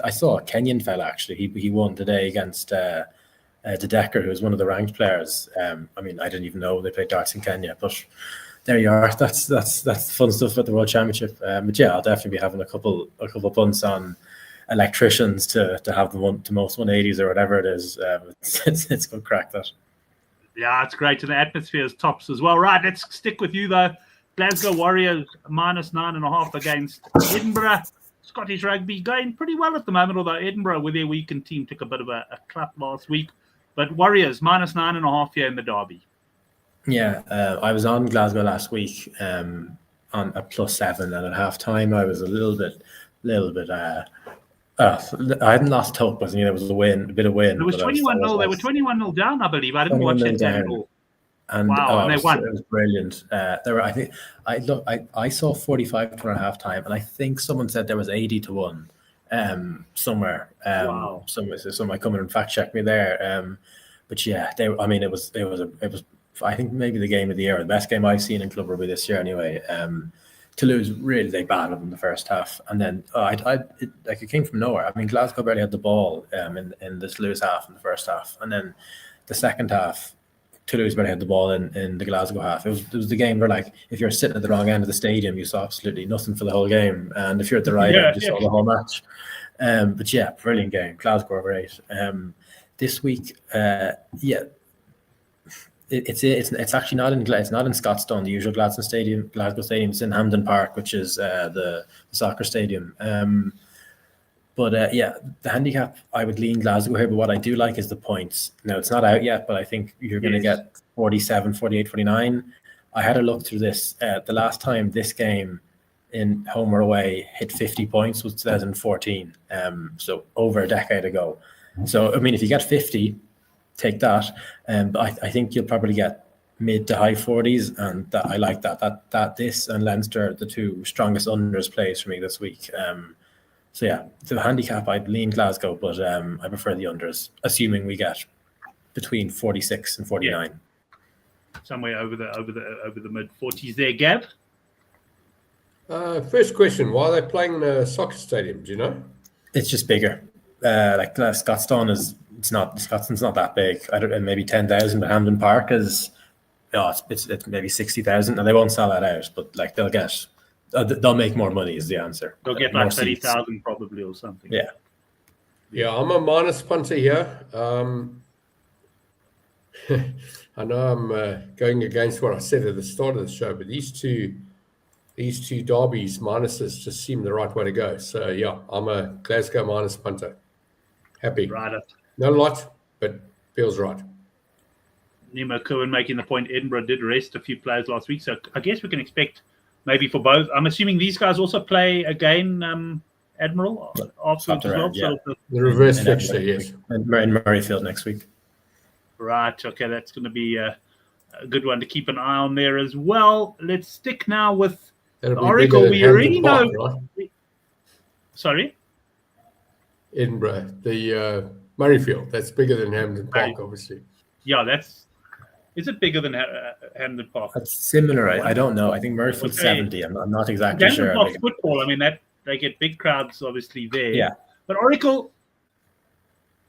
I saw a Kenyan fella actually. He won today against De Decker, who was one of the ranked players. I didn't even know they played darts in Kenya, but there you are. That's fun stuff at the World Championship. But yeah, I'll definitely be having a couple punts on electricians to have the most 180s or whatever it is. It's good crack, that. Yeah, it's great, and the atmosphere is tops as well. Right, let's stick with you though. Glasgow Warriors -9.5 against Edinburgh. Scottish rugby going pretty well at the moment, although Edinburgh with their weekend team took a bit of a clap last week. But Warriors -9.5 here in the derby. Yeah, I was on Glasgow last week on a +7, and at halftime I was a little bit. I hadn't lost hope, but there was a bit of win. It was 21-0. They were 21-0 down, I believe. I didn't watch that game at all. And wow, and they won. It was brilliant. I saw 45 at half time, and I think someone said there was 80-1 somewhere. Wow. Someone might come in and fact check me there. But yeah, it was I think maybe the game of the year, the best game I've seen in club rugby this year anyway. Toulouse really, they battled in the first half, and then it came from nowhere. Glasgow barely had the ball in the Toulouse half in the first half, and then the second half, Toulouse barely had the ball in the Glasgow half. It was the game where, like, if you're sitting at the wrong end of the stadium, you saw absolutely nothing for the whole game, and if you're at the right end, you saw the whole match. But yeah, brilliant game. Glasgow were great. This week, it's actually not in Scotstoun, the usual Glasgow Stadium. It's in Hampden Park, which is the soccer stadium. But the handicap, I would lean Glasgow here. But what I do like is the points. Now, it's not out yet, but I think you're going to get 47, 48, 49. I had a look through this. The last time this game in home or away hit 50 points was 2014. So over a decade ago. So, if you get 50, take that. But I think you'll probably get mid to high 40s, and I like that this and Leinster, the two strongest unders plays for me this week. So yeah, the handicap, I'd lean Glasgow, but I prefer the unders, assuming we get between 46 and 49. Yeah. Somewhere over the mid 40s there, Gab. First question: why are they playing in a soccer stadium? Do you know? It's just bigger. Scotstoun's not that big. I don't know, maybe 10,000, but Hampden Park is, it's maybe 60,000, and they won't sell that out. But like they'll make more money is the answer. They'll get like 30,000 probably or something. Yeah. Yeah, I'm a minus punter here. I know I'm going against what I said at the start of the show, but these two derbies minuses just seem the right way to go. So yeah, I'm a Glasgow minus punter. Happy. Right up. Not a lot, but feels right. Nemo Cohen making the point Edinburgh did rest a few players last week, so I guess we can expect maybe for both. I'm assuming these guys also play again, Admiral, afterwards as well. Yeah. So the reverse fixture, yes. In Murrayfield next week. Right, okay, that's going to be a good one to keep an eye on there as well. Let's stick now with the Oracle. We already know. Right? Sorry? Edinburgh, the Murrayfield. That's bigger than Hampden Park, obviously. Yeah, is it bigger than Hampden Park? That's similar. I don't know. I think Murrayfield's 70. I'm not exactly sure. Hampden Park's football. They get big crowds obviously there. Yeah. But Oracle,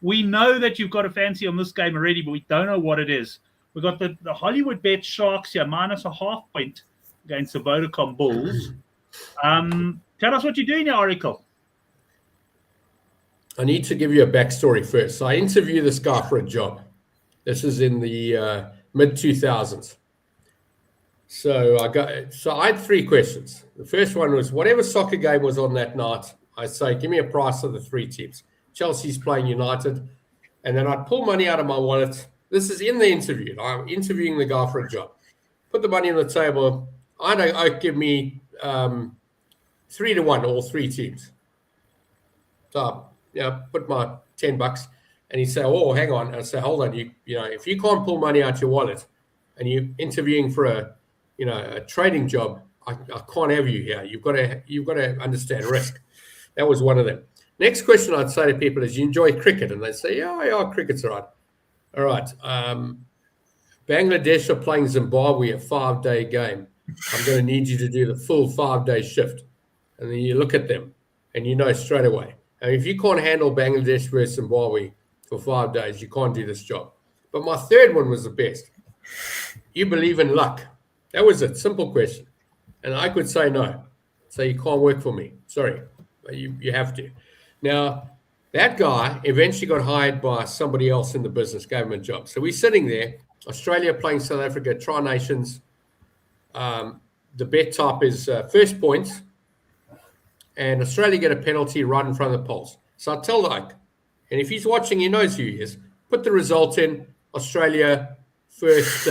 We know that you've got a fancy on this game already, but we don't know what it is. We've got the Hollywood Bet Sharks here, -0.5 point against the Vodacom Bulls. Tell us what you're doing here, Oracle. I need to give you a backstory first. So I interviewed this guy for a job. This is in the mid-2000s. So I had 3 questions. The first one was, whatever soccer game was on that night, I'd say, give me a price of the 3 teams. Chelsea's playing United. And then I'd pull money out of my wallet. This is in the interview. I'm interviewing the guy for a job. Put the money on the table. I'd give me 3-1, all 3 teams. So, put my $10. And he'd say, oh, hang on. I'd say, hold on. You know, if you can't pull money out your wallet and you're interviewing for a trading job, I can't have you here. You've got to understand risk. That was one of them. Next question I'd say to people is, you enjoy cricket? And they'd say, yeah, cricket's all right. All right. Bangladesh are playing Zimbabwe, a 5-day game. I'm going to need you to do the full 5-day shift. And then you look at them and you know straight away. And if you can't handle Bangladesh versus Zimbabwe for 5 days, you can't do this job. But my third one was the best. You believe in luck? That was a simple question. And I could say no. So you can't work for me. Sorry. You have to. Now, that guy eventually got hired by somebody else in the business, gave him a job. So we're sitting there, Australia playing South Africa, Tri-Nations. The bet type is first points. And Australia get a penalty right in front of the poles. So I tell Ike, and if he's watching, he knows who he is, put the result in, Australia first.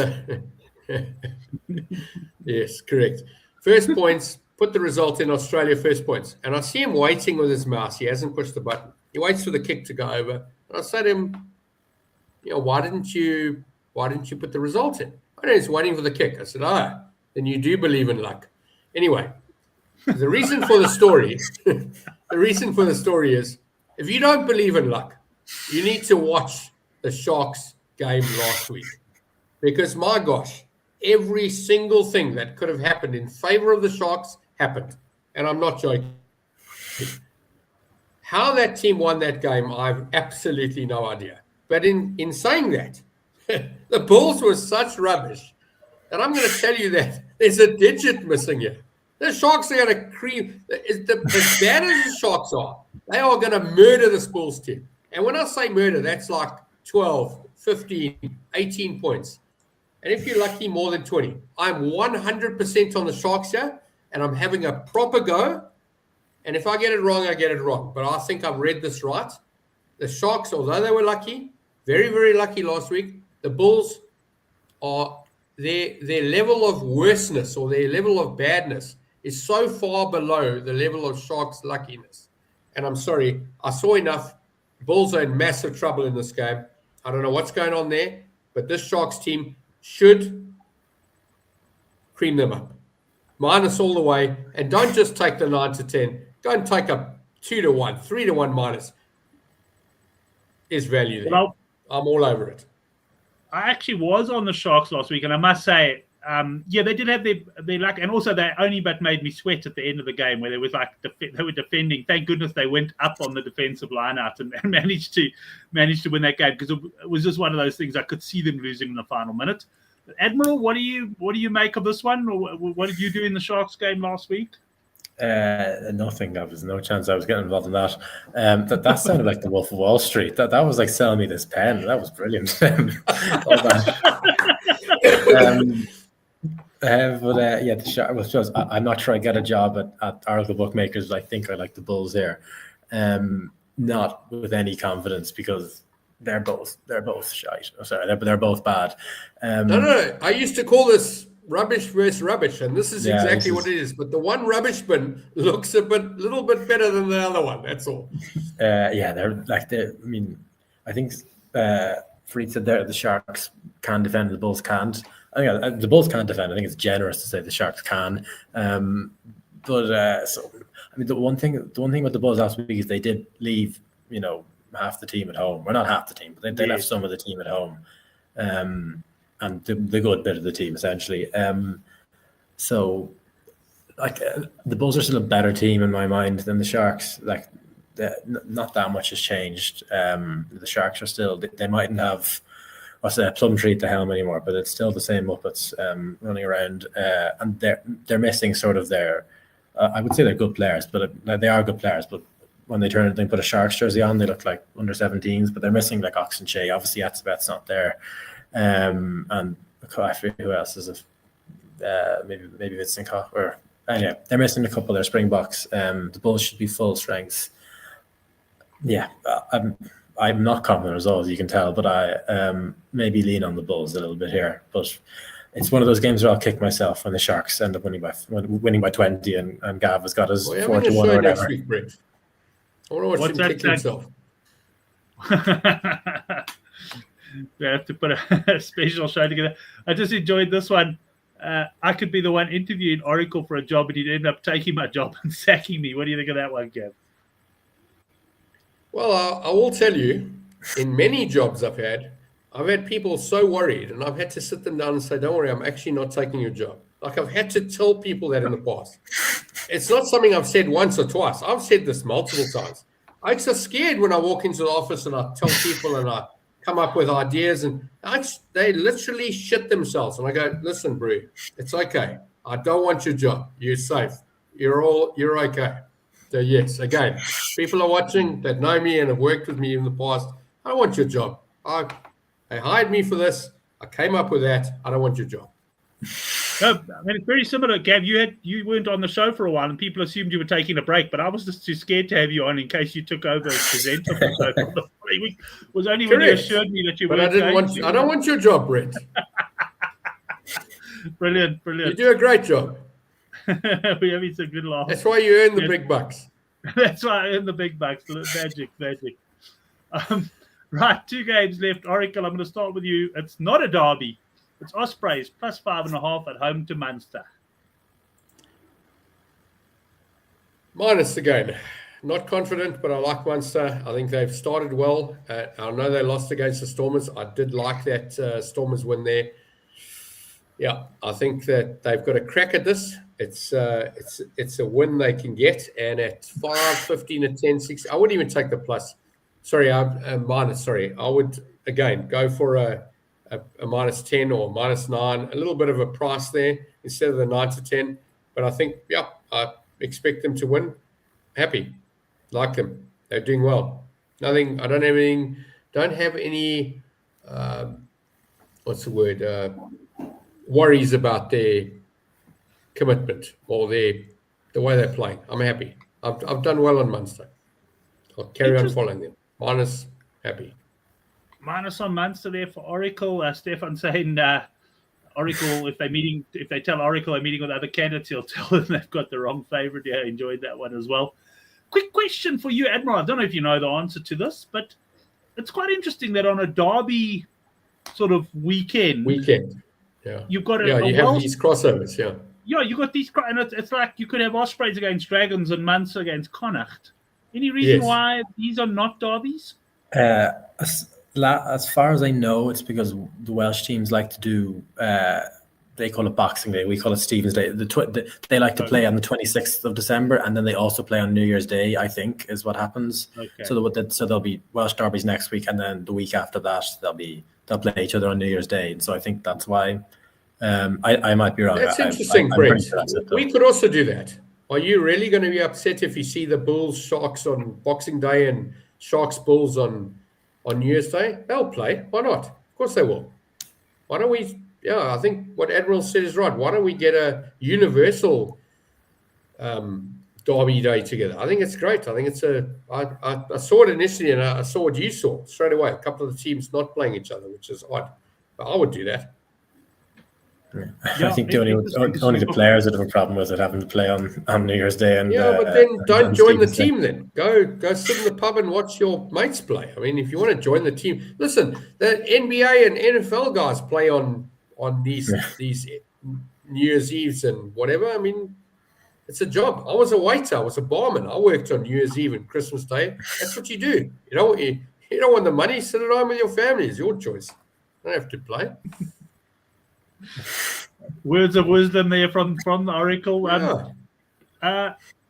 Yes, correct. First points, put the result in, Australia first points. And I see him waiting with his mouse. He hasn't pushed the button. He waits for the kick to go over. And I say to him, why didn't you put the result in? I know he's waiting for the kick. I said, then you do believe in luck. Anyway, the reason for the story is, if you don't believe in luck, you need to watch the Sharks game last week. Because, my gosh, every single thing that could have happened in favor of the Sharks happened. And I'm not joking. How that team won that game, I have absolutely no idea. But in saying that, the Bulls were such rubbish that I'm going to tell you that there's a digit missing here. The Sharks are going to cream. As bad as the Sharks are, they are going to murder this Bulls team. And when I say murder, that's like 12, 15, 18 points. And if you're lucky, more than 20. I'm 100% on the Sharks here, and I'm having a proper go. And if I get it wrong, I get it wrong. But I think I've read this right. The Sharks, although they were lucky, very, very lucky last week, the Bulls are their level of worseness or their level of badness is so far below the level of Sharks' luckiness. And I'm sorry, I saw enough. Bulls are in massive trouble in this game. I don't know what's going on there, but this Sharks team should cream them up. Minus all the way. And don't just take the 9-10. Go and take a 2-1, 3-1 minus. Is value there. Well, I'm all over it. I actually was on the Sharks last week, and I must say, they did have their luck, and also they only but made me sweat at the end of the game where there was like they were defending. Thank goodness they went up on the defensive line out and managed to win that game, because it was just one of those things I could see them losing in the final minute. Admiral, what do you make of this one? Or what did you do in the Sharks game last week? Nothing. There was no chance I was getting involved in that. That sounded like the Wolf of Wall Street. That was like selling me this pen. That was brilliant. The Sharks was. I'm not sure I get a job at Oracle Bookmakers. I think I like the Bulls here. Not with any confidence, because they're both shite. Sorry, they're both bad. No. I used to call this rubbish versus rubbish, and this is exactly what it is. But the one rubbish bin looks little bit better than the other one. That's all. They're like I think Freed said there the Sharks can defend, the Bulls can't. I think the Bulls can't defend. I think it's generous to say the Sharks can. The one thing with the Bulls last week is they did leave half the team at home. Well, not half the team, but they left some of the team at home. And the good bit of the team, essentially. The Bulls are still a better team in my mind than the Sharks. not that much has changed. The Sharks are still, they mightn't have Plumtree at the helm anymore, but it's still the same Muppets running around, and they're missing sort of their. I would say they're good players, but they are good players. But when they put a Sharks jersey on, they look like under 17s. But they're missing like Oxen Shea. Obviously, Atzabet's not there, and I forget who else is it. Maybe Vincent Koch, or anyway, they're missing a couple of their Springboks. The Bulls should be full strength. Yeah, I'm not confident as always, you can tell, but I maybe lean on the Bulls a little bit here. But it's one of those games where I'll kick myself when the Sharks end up winning by 20 and Gav has got his 4-1 or whatever. Next week, Brett. I want to watch him kick himself. We have to put a special show together. I just enjoyed this one. I could be the one interviewing Oracle for a job, and he'd end up taking my job and sacking me. What do you think of that one, Gav? Well, I will tell you, in many jobs I've had people so worried, and I've had to sit them down and say, don't worry, I'm actually not taking your job. Like, I've had to tell people that in the past. It's not something I've said once or twice. I've said this multiple times. I'm so scared when I walk into the office and I tell people and I come up with ideas, and they literally shit themselves. And I go, listen, Brew, it's okay. I don't want your job. You're safe. You're okay. So yes, again, people are watching that know me and have worked with me in the past. I don't want your job. They hired me for this. I came up with that. I don't want your job. No, I mean, it's very similar, Gav. You weren't on the show for a while, and people assumed you were taking a break. But I was just too scared to have you on in case you took over as presenter for the show for the following week. It was only when you assured me that you were. But I don't want your job, Brett. Brilliant. You do a great job. We're having some good laughs. That's why you earn the big bucks. That's why I earn the big bucks. Magic. Right, 2 games left. Oracle, I'm going to start with you. It's not a derby. It's Ospreys plus 5.5 at home to Munster. Minus again. Not confident, but I like Munster. I think they've started well. I know they lost against the Stormers. I did like that Stormers win there. Yeah, I think that they've got a crack at this. It's a win they can get, and at 5.15 at 10.6, I wouldn't even take the plus. Sorry, minus. Sorry, I would again go for a minus 10 or minus 9, a little bit of a price there instead of the 9 to 10. But I think, I expect them to win. Happy, like them. They're doing well. Nothing. I don't have anything. Don't have any. What's the word? Worries about their commitment or the way they're playing. I'm happy. I've done well on Munster. I'll carry on following them. Minus, happy. Minus on Munster there for Oracle. Stefan saying Oracle, if they tell Oracle they're meeting with other candidates, he'll tell them they've got the wrong favourite. Yeah, I enjoyed that one as well. Quick question for you, Admiral. I don't know if you know the answer to this, but it's quite interesting that on a derby sort of weekend. Yeah. You've got you have these crossovers, yeah. Yeah, you got these, and it's like you could have Ospreys against Dragons and Munster against Connacht. Any reason why these are not derbies? As far as I know, it's because the Welsh teams like to do. They call it Boxing Day. We call it Stephen's Day. They like to play on the 26th of December, and then they also play on New Year's Day, I think, is what happens. Okay. So there'll be Welsh derbies next week, and then the week after that, they'll play each other on New Year's Day. And so I think that's why. I might be wrong. That's interesting, Brett. We could also do that. Are you really going to be upset if you see the Bulls Sharks on Boxing Day and Sharks Bulls on New Year's Day? They'll play. Why not? Of course they will. Why don't we? Yeah, I think what Admiral said is right. Why don't we get a universal derby day together? I think it's great. I think it's I saw it initially, and I saw what you saw straight away. A couple of the teams not playing each other, which is odd. But I would do that. Yeah, I think only the players would have a problem with it having to play on New Year's Day. And but then don't join the team. Then go sit in the pub and watch your mates play. I mean, if you want to join the team, listen. The NBA and NFL guys play on these New Year's Eves and whatever. I mean, it's a job. I was a waiter. I was a barman. I worked on New Year's Eve and Christmas Day. That's what you do. You don't want the money. Sit at home with your family. It's your choice. You don't have to play. Words of wisdom there from the Oracle.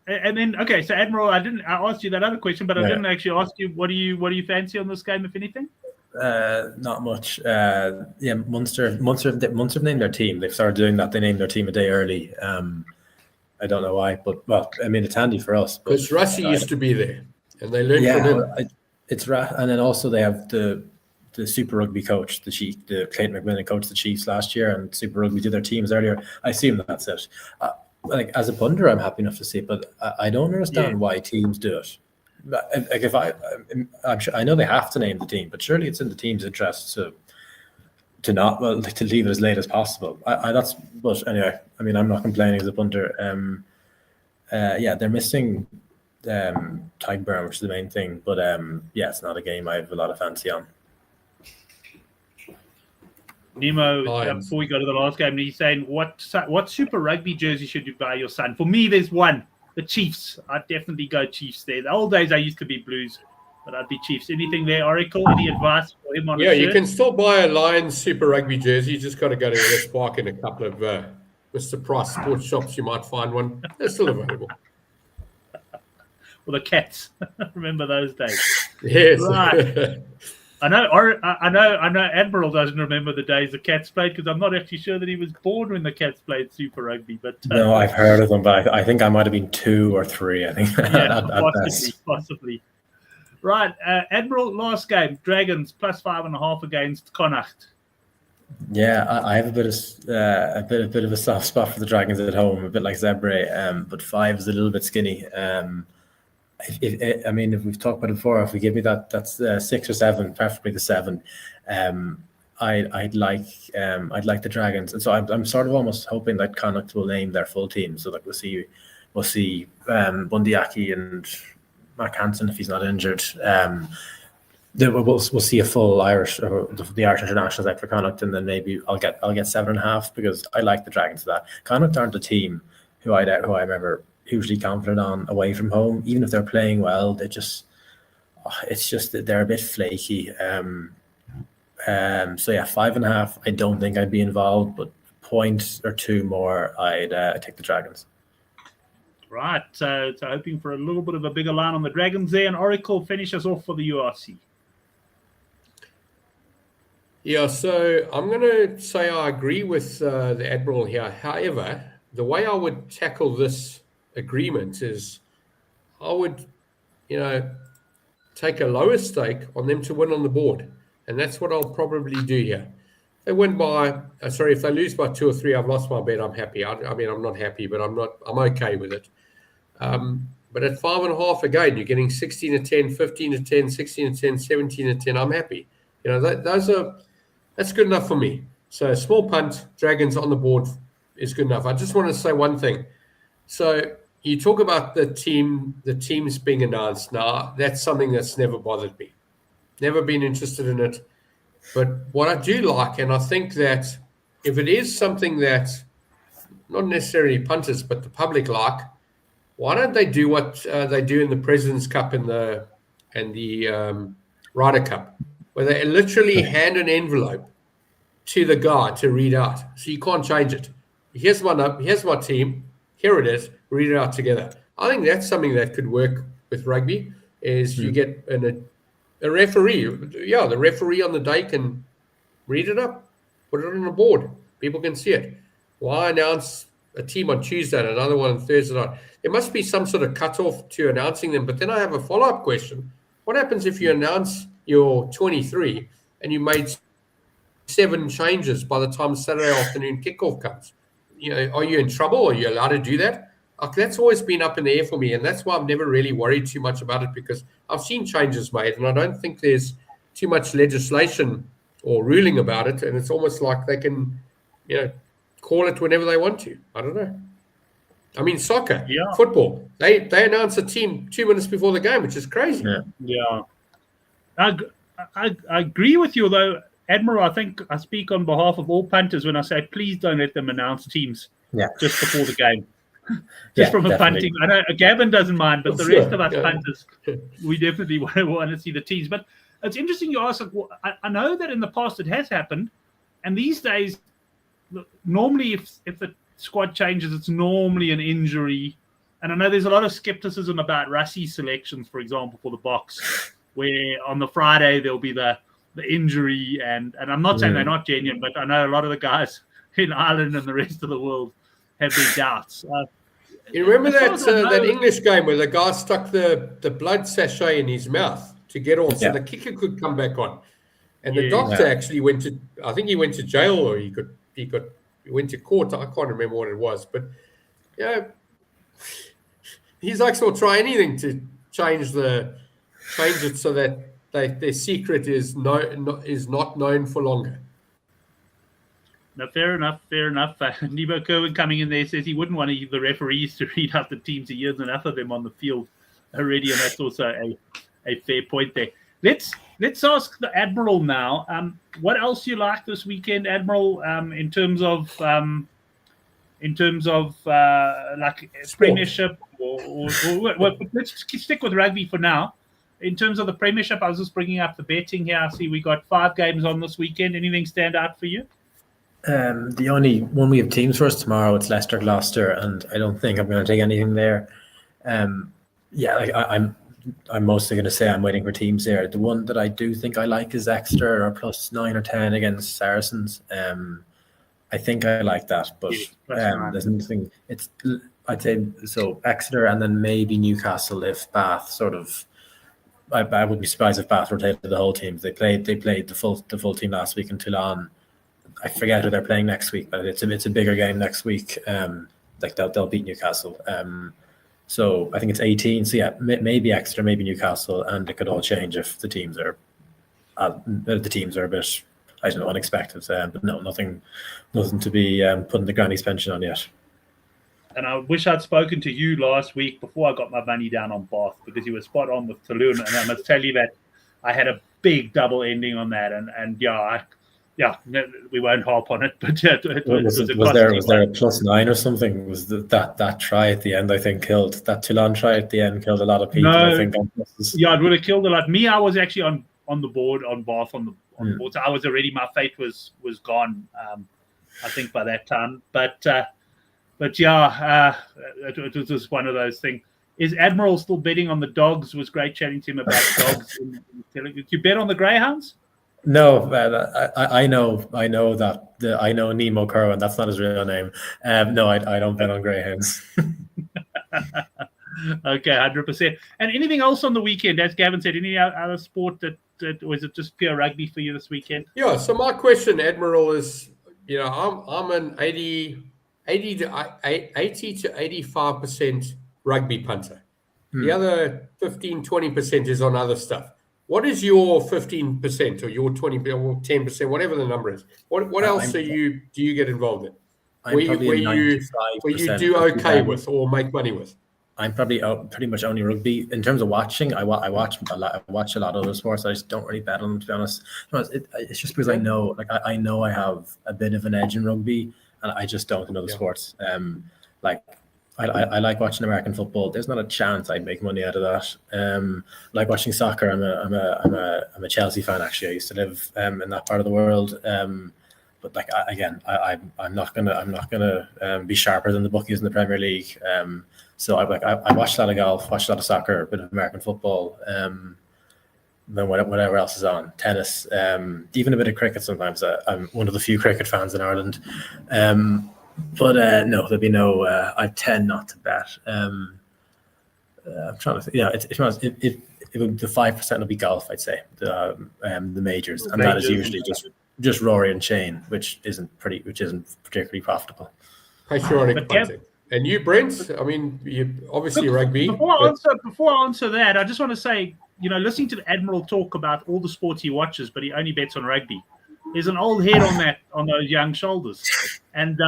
And then, okay, so Admiral, I asked you that other question, but I didn't actually ask you what do you fancy on this game, if anything? Not much. Munster have named their team. They've started doing that. They named their team a day early. I don't know why, but well, I mean, it's handy for us. Because Rusty used to be there, and they learned from him. And then also they have the Super Rugby coach, the Clayton McMillan coached the Chiefs last year, and Super Rugby did their teams earlier. I assume that's it. Like as a punter, I'm happy enough to see it, but I don't understand why teams do it. Like if I'm sure, I know they have to name the team, but surely it's in the team's interest to not to leave it as late as possible. But anyway, I mean, I'm not complaining as a punter. They're missing Tygburn, which is the main thing, but it's not a game I have a lot of fancy on. Nemo, before we go to the last game, he's saying, what Super Rugby jersey should you buy your son? For me, there's one, the Chiefs. I'd definitely go Chiefs there. The old days, I used to be Blues, but I'd be Chiefs. Anything there, Oracle? Any advice for him on a shirt? You can still buy a Lions Super Rugby jersey. You just got to go to Ellis Park in a couple of Mr. Price sports shops. You might find one. They're still available. Well, the Cats. Remember those days? Yes. Right. I know Admiral doesn't remember the days the Cats played, because I'm not actually sure that he was born when the Cats played Super Rugby. But no, I've heard of them, but I think I might have been 2 or 3. I think. Possibly. Right, Admiral, last game, Dragons plus 5.5 against Connacht. Yeah, I have a bit of a soft spot for the Dragons at home, a bit like Zebre, but 5 is a little bit skinny. If we've talked about it before, if we give me that's 6 or 7, preferably the 7. I'd like the Dragons, and so I'm sort of almost hoping that Connacht will name their full team, so that we'll see Bundyaki and Mark Hansen if he's not injured. We'll see a full Irish or the Irish internationals out for Connacht, and then maybe I'll get 7.5 because I like the Dragons for that. Connacht aren't a team who I'm ever hugely confident on away from home, even if they're playing well. It's just that they're a bit flaky. 5.5. I don't think I'd be involved, but 1 point or 2 more, I'd take the Dragons. Right, so hoping for a little bit of a bigger line on the Dragons there, and Oracle finishes off for the URC. Yeah, so I'm going to say I agree with the Admiral here. However, the way I would tackle this agreement is I would, take a lower stake on them to win on the board. And that's what I'll probably do here. If they lose by 2 or 3, I've lost my bet, I'm happy. I'm not happy, but I'm okay with it. But at 5.5 again, you're getting 16-10, 15-10, 16-10, 17-10. I'm happy. That's good enough for me. So small punt, Dragons on the board is good enough. I just want to say one thing. So you talk about the teams being announced. Now, that's something that's never bothered me. Never been interested in it. But what I do like, and I think that if it is something that not necessarily punters, but the public like, why don't they do what they do in the President's Cup and the Ryder Cup, where they literally hand an envelope to the guy to read out, so you can't change it. Here's my team. Here it is. Read it out together. I think that's something that could work with rugby. Is you get a referee. Yeah, the referee on the day can read it up, put it on the board. People can see it. Why announce a team on Tuesday and another one on Thursday night? There must be some sort of cutoff to announcing them. But then I have a follow-up question. What happens if you announce your 23 and you made 7 changes by the time Saturday afternoon kickoff comes? Are you in trouble? Are you allowed to do that? That's always been up in the air for me, and that's why I've never really worried too much about it, because I've seen changes made, and I don't think there's too much legislation or ruling about it, and it's almost like they can, call it whenever they want to. I don't know. I mean, soccer, football, they announce a team 2 minutes before the game, which is crazy. Yeah. I agree with you, though. Admiral, I think I speak on behalf of all punters when I say please don't let them announce teams just before the game. From a punting. I know Gavin doesn't mind, but the rest of us punters, we definitely want to see the teams. But it's interesting you ask. I know that in the past it has happened, and these days, normally if the squad changes, it's normally an injury And I know there's a lot of skepticism about Russie's selections, for example, for the box, where on the Friday there'll be the injury, and I'm not saying they're not genuine, but I know a lot of the guys in Ireland and the rest of the world have their doubts. You remember that English game where the guy stuck the blood sachet in his mouth to get off so the kicker could come back on? And the doctor actually went to, I think he went to jail, or he went to court. I can't remember what it was, but he's like, "I'll try anything to change it so that their secret is not known for longer." No, fair enough. Nebo Kerwin coming in there says he wouldn't want the referees to read out the teams. He hears enough of them on the field already, and that's also a fair point there. Let's ask the Admiral now. What else do you like this weekend, Admiral? In terms of like Premiership, or let's stick with rugby for now. In terms of the Premiership, I was just bringing up the betting here. I see we got 5 games on this weekend. Anything stand out for you? The only one we have teams for us tomorrow, it's Leicester Gloucester, and I don't think I'm going to take anything there. I'm mostly going to say I'm waiting for teams there. The one that I do think I like is Exeter, or +9 or 10 against Saracens. I think I like that, but there's nothing. I'd say so Exeter, and then maybe Newcastle if Bath sort of. I wouldn't be surprised if Bath rotated the whole team. They played the full team last week in Toulon. I forget who they're playing next week, but it's a bigger game next week. Like they'll beat Newcastle. So I think it's 18. So yeah, maybe Exeter, maybe Newcastle, and it could all change if the teams are a bit, I don't know, unexpected. But no, nothing to be putting the granny's pension on yet. And I wish I'd spoken to you last week before I got my money down on Bath, because you were spot on with Toulon, and I must tell you that I had a big double ending on that, and we won't harp on it, but was there a +9 or something? Was that try at the end? I think killed that Toulon try at the end killed a lot of people. No, I think it would have killed a lot. Me, I was actually on the board on Bath on the board. So I was already, my fate was gone. I think by that time, but it was just one of those things. Is Admiral still betting on the dogs? It was great chatting to him about dogs. Did you bet on the greyhounds? No, I know that I know Nemo Kerwin. That's not his real name. No, I don't bet on greyhounds. Okay, 100%. And anything else on the weekend? As Gavin said, any other sport that was it just pure rugby for you this weekend? Yeah. So my question, Admiral, is I'm an 80 to 85% rugby punter. The other 15-20% is on other stuff. What is your 15% or your 20% or 10%, whatever the number is? What else do you get involved in? Where you do okay with or make money with? I'm probably pretty much only rugby. In terms of watching, I watch a lot. I watch a lot of other sports. I just don't really bet on them, to be honest. It's just because I know I have a bit of an edge in rugby, and I just don't in other sports. I like watching American football. There's not a chance I'd make money out of that. Like watching soccer. I'm a Chelsea fan, actually. I used to live in that part of the world. But I'm not gonna be sharper than the bookies in the Premier League. So I watch a lot of golf, watch a lot of soccer, a bit of American football. Then whatever else is on, tennis, even a bit of cricket sometimes. I'm one of the few cricket fans in Ireland. But no, there'll be no. I tend not to bet. I'm trying to think. Yeah, the 5% will be golf. I'd say the majors, and that is usually just Rory and Shane, which isn't particularly profitable. Patriotic punting. And you, Brent? I mean, you obviously rugby. Before I answer that, I just want to say, listening to the Admiral talk about all the sports he watches, but he only bets on rugby. There's an old head on those young shoulders, and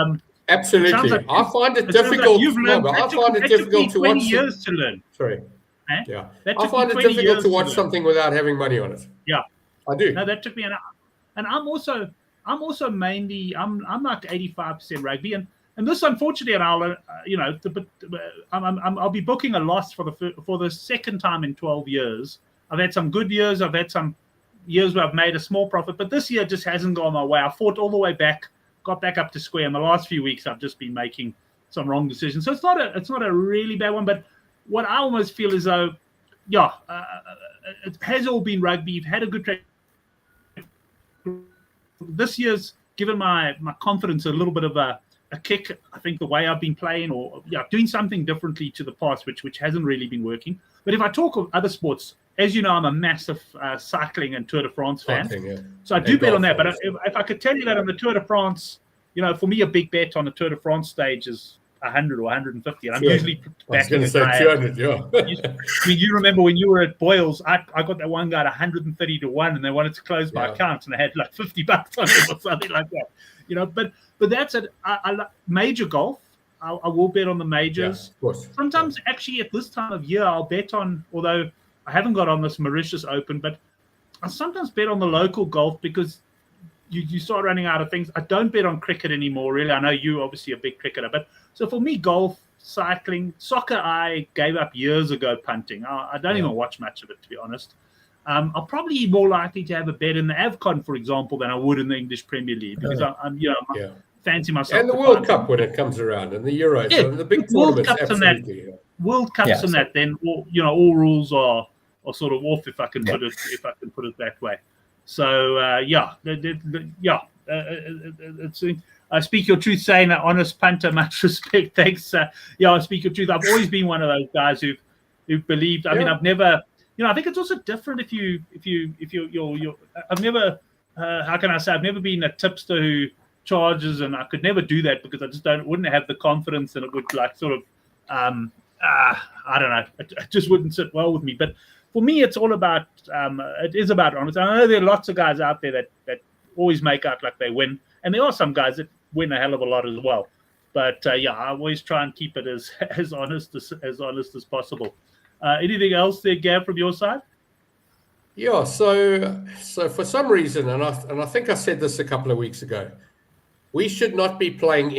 absolutely, like I find it difficult. I find it difficult to watch. 20 years to learn. Sorry. Eh? Yeah, I find it difficult to watch something without having money on it. Yeah, I do. No, that took me an hour. And I'm also mainly I'm like 85% rugby, and this, unfortunately, and I'll be booking a loss for the second time in 12 years. I've had some good years. I've had some years where I've made a small profit, but this year just hasn't gone my way. I fought all the way back, got back up to square. In the last few weeks, I've just been making wrong decisions. So it's not a really bad one. But what I almost feel is though, it has all been rugby. You've had a good track. This year's given my confidence a little bit of a kick. I think the way I've been playing, or doing something differently to the past, which hasn't really been working. But if I talk of other sports, as you know, I'm a massive cycling and Tour de France fan. So I do bet on that. But if I could tell you that on the Tour de France, for me, a big bet on the Tour de France stage is 100 or 150. And I'm usually backing a guy. 200, you remember when you were at Boyles, I got that one guy at 130 to 1, and they wanted to close my account, and I had like $50 on it or something like that. But that's it. I major golf. I will bet on the majors. Of course. Sometimes, actually, at this time of year, I'll bet on, although I haven't got on this Mauritius Open, but I sometimes bet on the local golf because you start running out of things. I don't bet on cricket anymore, really. I know you're obviously a big cricketer. But so for me, golf, cycling, soccer, I gave up years ago punting. I don't even watch much of it, to be honest. I'll probably be more likely to have a bet in the AFCON, for example, than I would in the English Premier League because I'm fancy myself. And the World Cup when it comes around, and the Euros, and the big tournaments, absolutely. World Cups and that, then all rules are sort of off, if I can put it that way. So it's I speak your truth, saying that honest punter, much respect. Thanks. I speak your truth. I've always been one of those guys who believed. I mean, I've never. I think it's also different if you're. I've never. How can I say? I've never been a tipster who charges, and I could never do that because I just wouldn't have the confidence, and it would I don't know. It just wouldn't sit well with me. But for me, it's all about. It is about honesty. I know there are lots of guys out there that always make out like they win, and there are some guys that win a hell of a lot as well. But I always try and keep it as honest as possible. Anything else there, Gav, from your side? Yeah. So for some reason, and I think I said this a couple of weeks ago, we should not be playing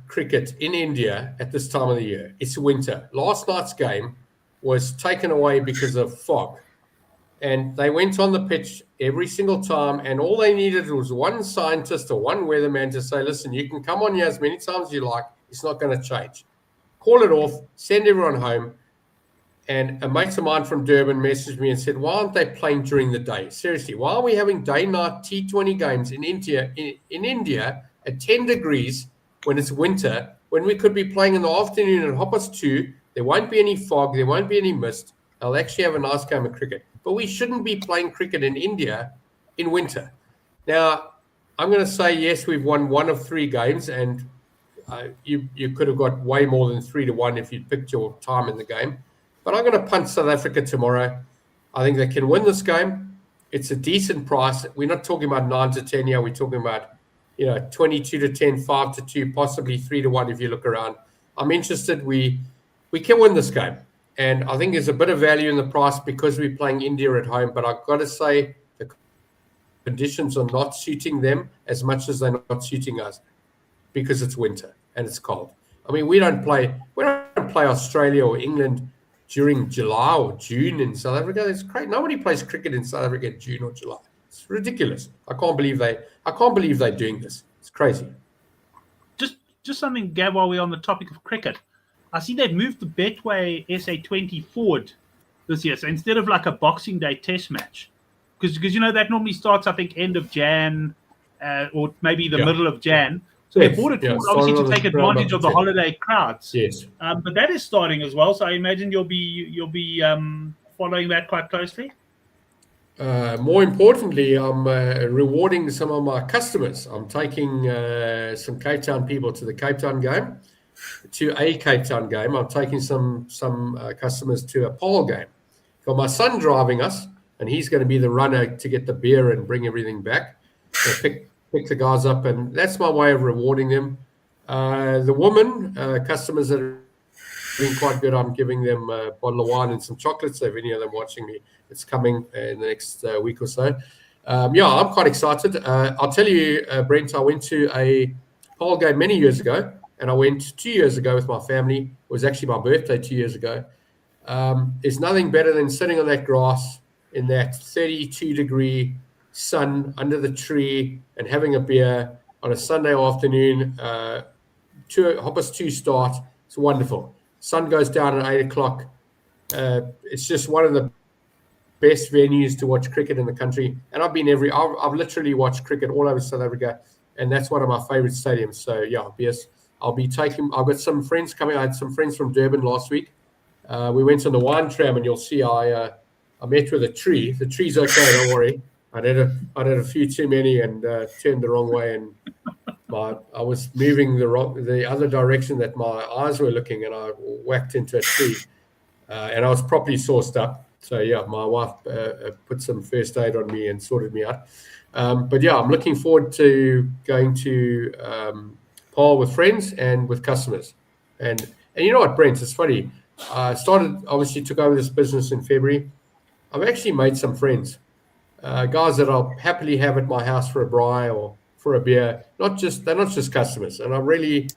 cricket in India at this time of the year. It's winter. Last night's game was taken away because of fog. And they went on the pitch every single time, and all they needed was one scientist or one weatherman to say, listen, you can come on here as many times as you like. It's not going to change. Call it off, send everyone home. And a mate of mine from Durban messaged me and said, why aren't they playing during the day? Seriously, why are we having day-night T20 games in India at 10 degrees when it's winter, when we could be playing in the afternoon at 2:30? There won't be any fog. There won't be any mist. They'll actually have a nice game of cricket. But we shouldn't be playing cricket in India in winter. Now, I'm going to say, yes, we've won one of 3 games, and you could have got way more than 3-1 if you'd picked your time in the game. But I'm going to punt South Africa tomorrow. I think they can win this game. It's a decent price. We're not talking about 9-10 here. We're talking about 22-10, 5-2, possibly 3-1 if you look around. I'm interested. We can win this game. And I think there's a bit of value in the price because we're playing India at home. But I've got to say the conditions are not suiting them as much as they're not suiting us because it's winter and it's cold. I mean, we don't play Australia or England during July or June in South Africa. It's great. Nobody plays cricket in South Africa in June or July. It's ridiculous. I can't believe they're doing this. It's crazy. Just something, Gav, while we're on the topic of cricket. I see they've moved the Betway SA20 forward this year. So instead of like a Boxing Day test match, because that normally starts, I think, end of Jan or maybe the middle of Jan. So they brought it forward, obviously, to take advantage of the holiday crowds. Yes. But that is starting as well. So I imagine you'll be following that quite closely. More importantly, I'm rewarding some of my customers. I'm taking some Cape Town people to the Cape Town game. I'm taking some customers to a pole game. Got my son driving us, and he's going to be the runner to get the beer and bring everything back. So pick the guys up, and that's my way of rewarding them. The women, customers that are doing quite good, I'm giving them a bottle of wine and some chocolates. So if any of them watching me, it's coming in the next week or so. I'm quite excited. I'll tell you, Brent, I went to a pole game many years ago, and I went 2 years ago with my family. It was actually my birthday 2 years ago. There's nothing better than sitting on that grass in that 32-degree sun under the tree and having a beer on a Sunday afternoon, 2 2 start. It's wonderful. Sun goes down at 8 o'clock. It's just one of the best venues to watch cricket in the country. And I've literally watched cricket all over South Africa, and that's one of my favorite stadiums. So yeah, yes, I've got some friends coming. I had some friends from Durban last week. We went on the wine tram, and you'll see I met with a tree. The tree's okay, don't worry. I had a few too many and turned the wrong way, and I was moving the other direction that my eyes were looking, and I whacked into a tree, and I was properly sauced up. So yeah, my wife put some first aid on me and sorted me out. But yeah, I'm looking forward to going to Paarl with friends and with customers. And you know what, Brent? It's funny. I took over this business in February. I've actually made some friends, guys that I'll happily have at my house for a braai or for a beer. They're not just customers, and I really,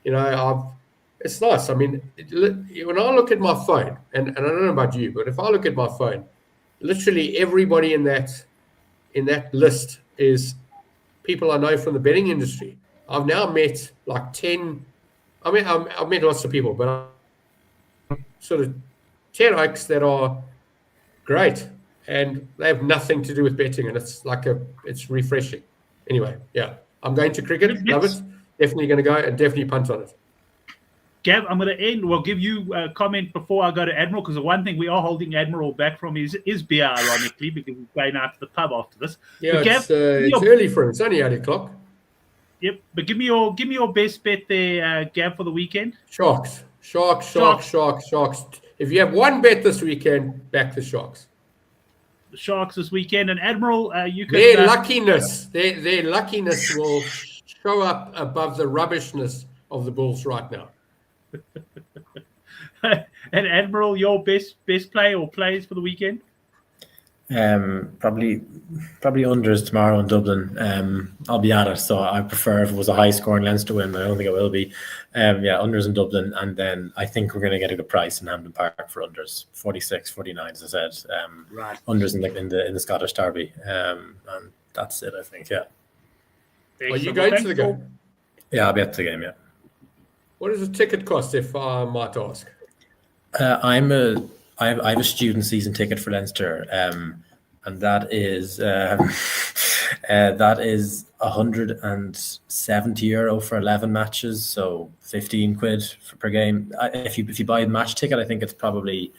it's nice. I mean, when I look at my phone, and I don't know about you, but if I look at my phone, literally everybody in that list is people I know from the betting industry. I've now met like 10. I mean, I've met lots of people, but sort of 10 oaks that are great, and they have nothing to do with betting, and it's refreshing. Anyway, yeah, I'm going to cricket. Love it. Definitely going to go and definitely punt on it. Gav, I'm going to end. We'll give you a comment before I go to Admiral, because the one thing we are holding Admiral back from is beer, ironically, because we're going out to the pub after this. Yeah, but Gav, it's early for him. It's only 8 o'clock. Yep, but give me your best bet there, Gav, for the weekend. Sharks. If you have one bet this weekend, back the Sharks. The Sharks this weekend, and Admiral, you can. Their luckiness will show up above the rubbishness of the Bulls right now. And Admiral, your best play or plays for the weekend? Probably unders tomorrow in Dublin. I'll be at it, so I prefer if it was a high scoring Leinster win. I don't think it will be. Unders in Dublin, and then I think we're going to get a good price in Hampden Park for unders, 46, 49, as I said. Right. Unders in the Scottish Derby, and that's it. I think. Yeah. Are you going to the game? Yeah, I'll be at the game. Yeah. What does a ticket cost, if I might ask? I have a student season ticket for Leinster, and that is €170 for 11 matches, so 15 quid per game. If you buy a match ticket, I think it's probably,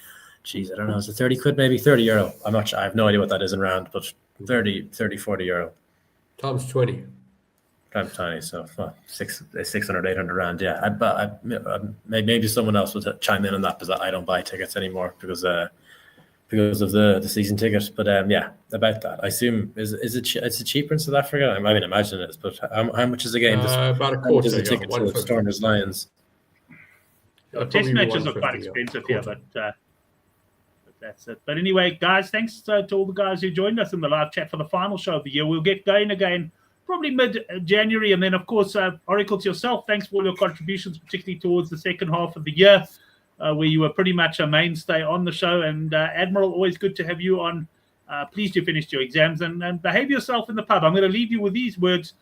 I don't know, is it 30 quid, maybe €30? I'm not sure. I have no idea what that is in round, but 30, €40 times 20. Times 20, so 600, 800 rand. Yeah, but maybe someone else would chime in on that, because I don't buy tickets anymore because of the season ticket. But yeah, about that. I assume is it cheaper in South Africa? I mean, imagine it is. But how much is the game? About a quarter. Is a ticket to Stormers Lions? Test matches are quite expensive here, but that's it. But anyway, guys, thanks to all the guys who joined us in the live chat for the final show of the year. We'll get going again probably mid-January. And then, of course, Oracle, to yourself, thanks for all your contributions, particularly towards the second half of the year, where you were pretty much a mainstay on the show. And Admiral, always good to have you on. Please do finish your exams and behave yourself in the pub. I'm going to leave you with these words.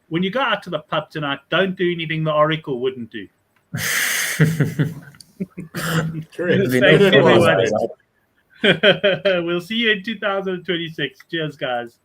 When you go out to the pub tonight, don't do anything the Oracle wouldn't do. We'll see you in 2026. Cheers, guys.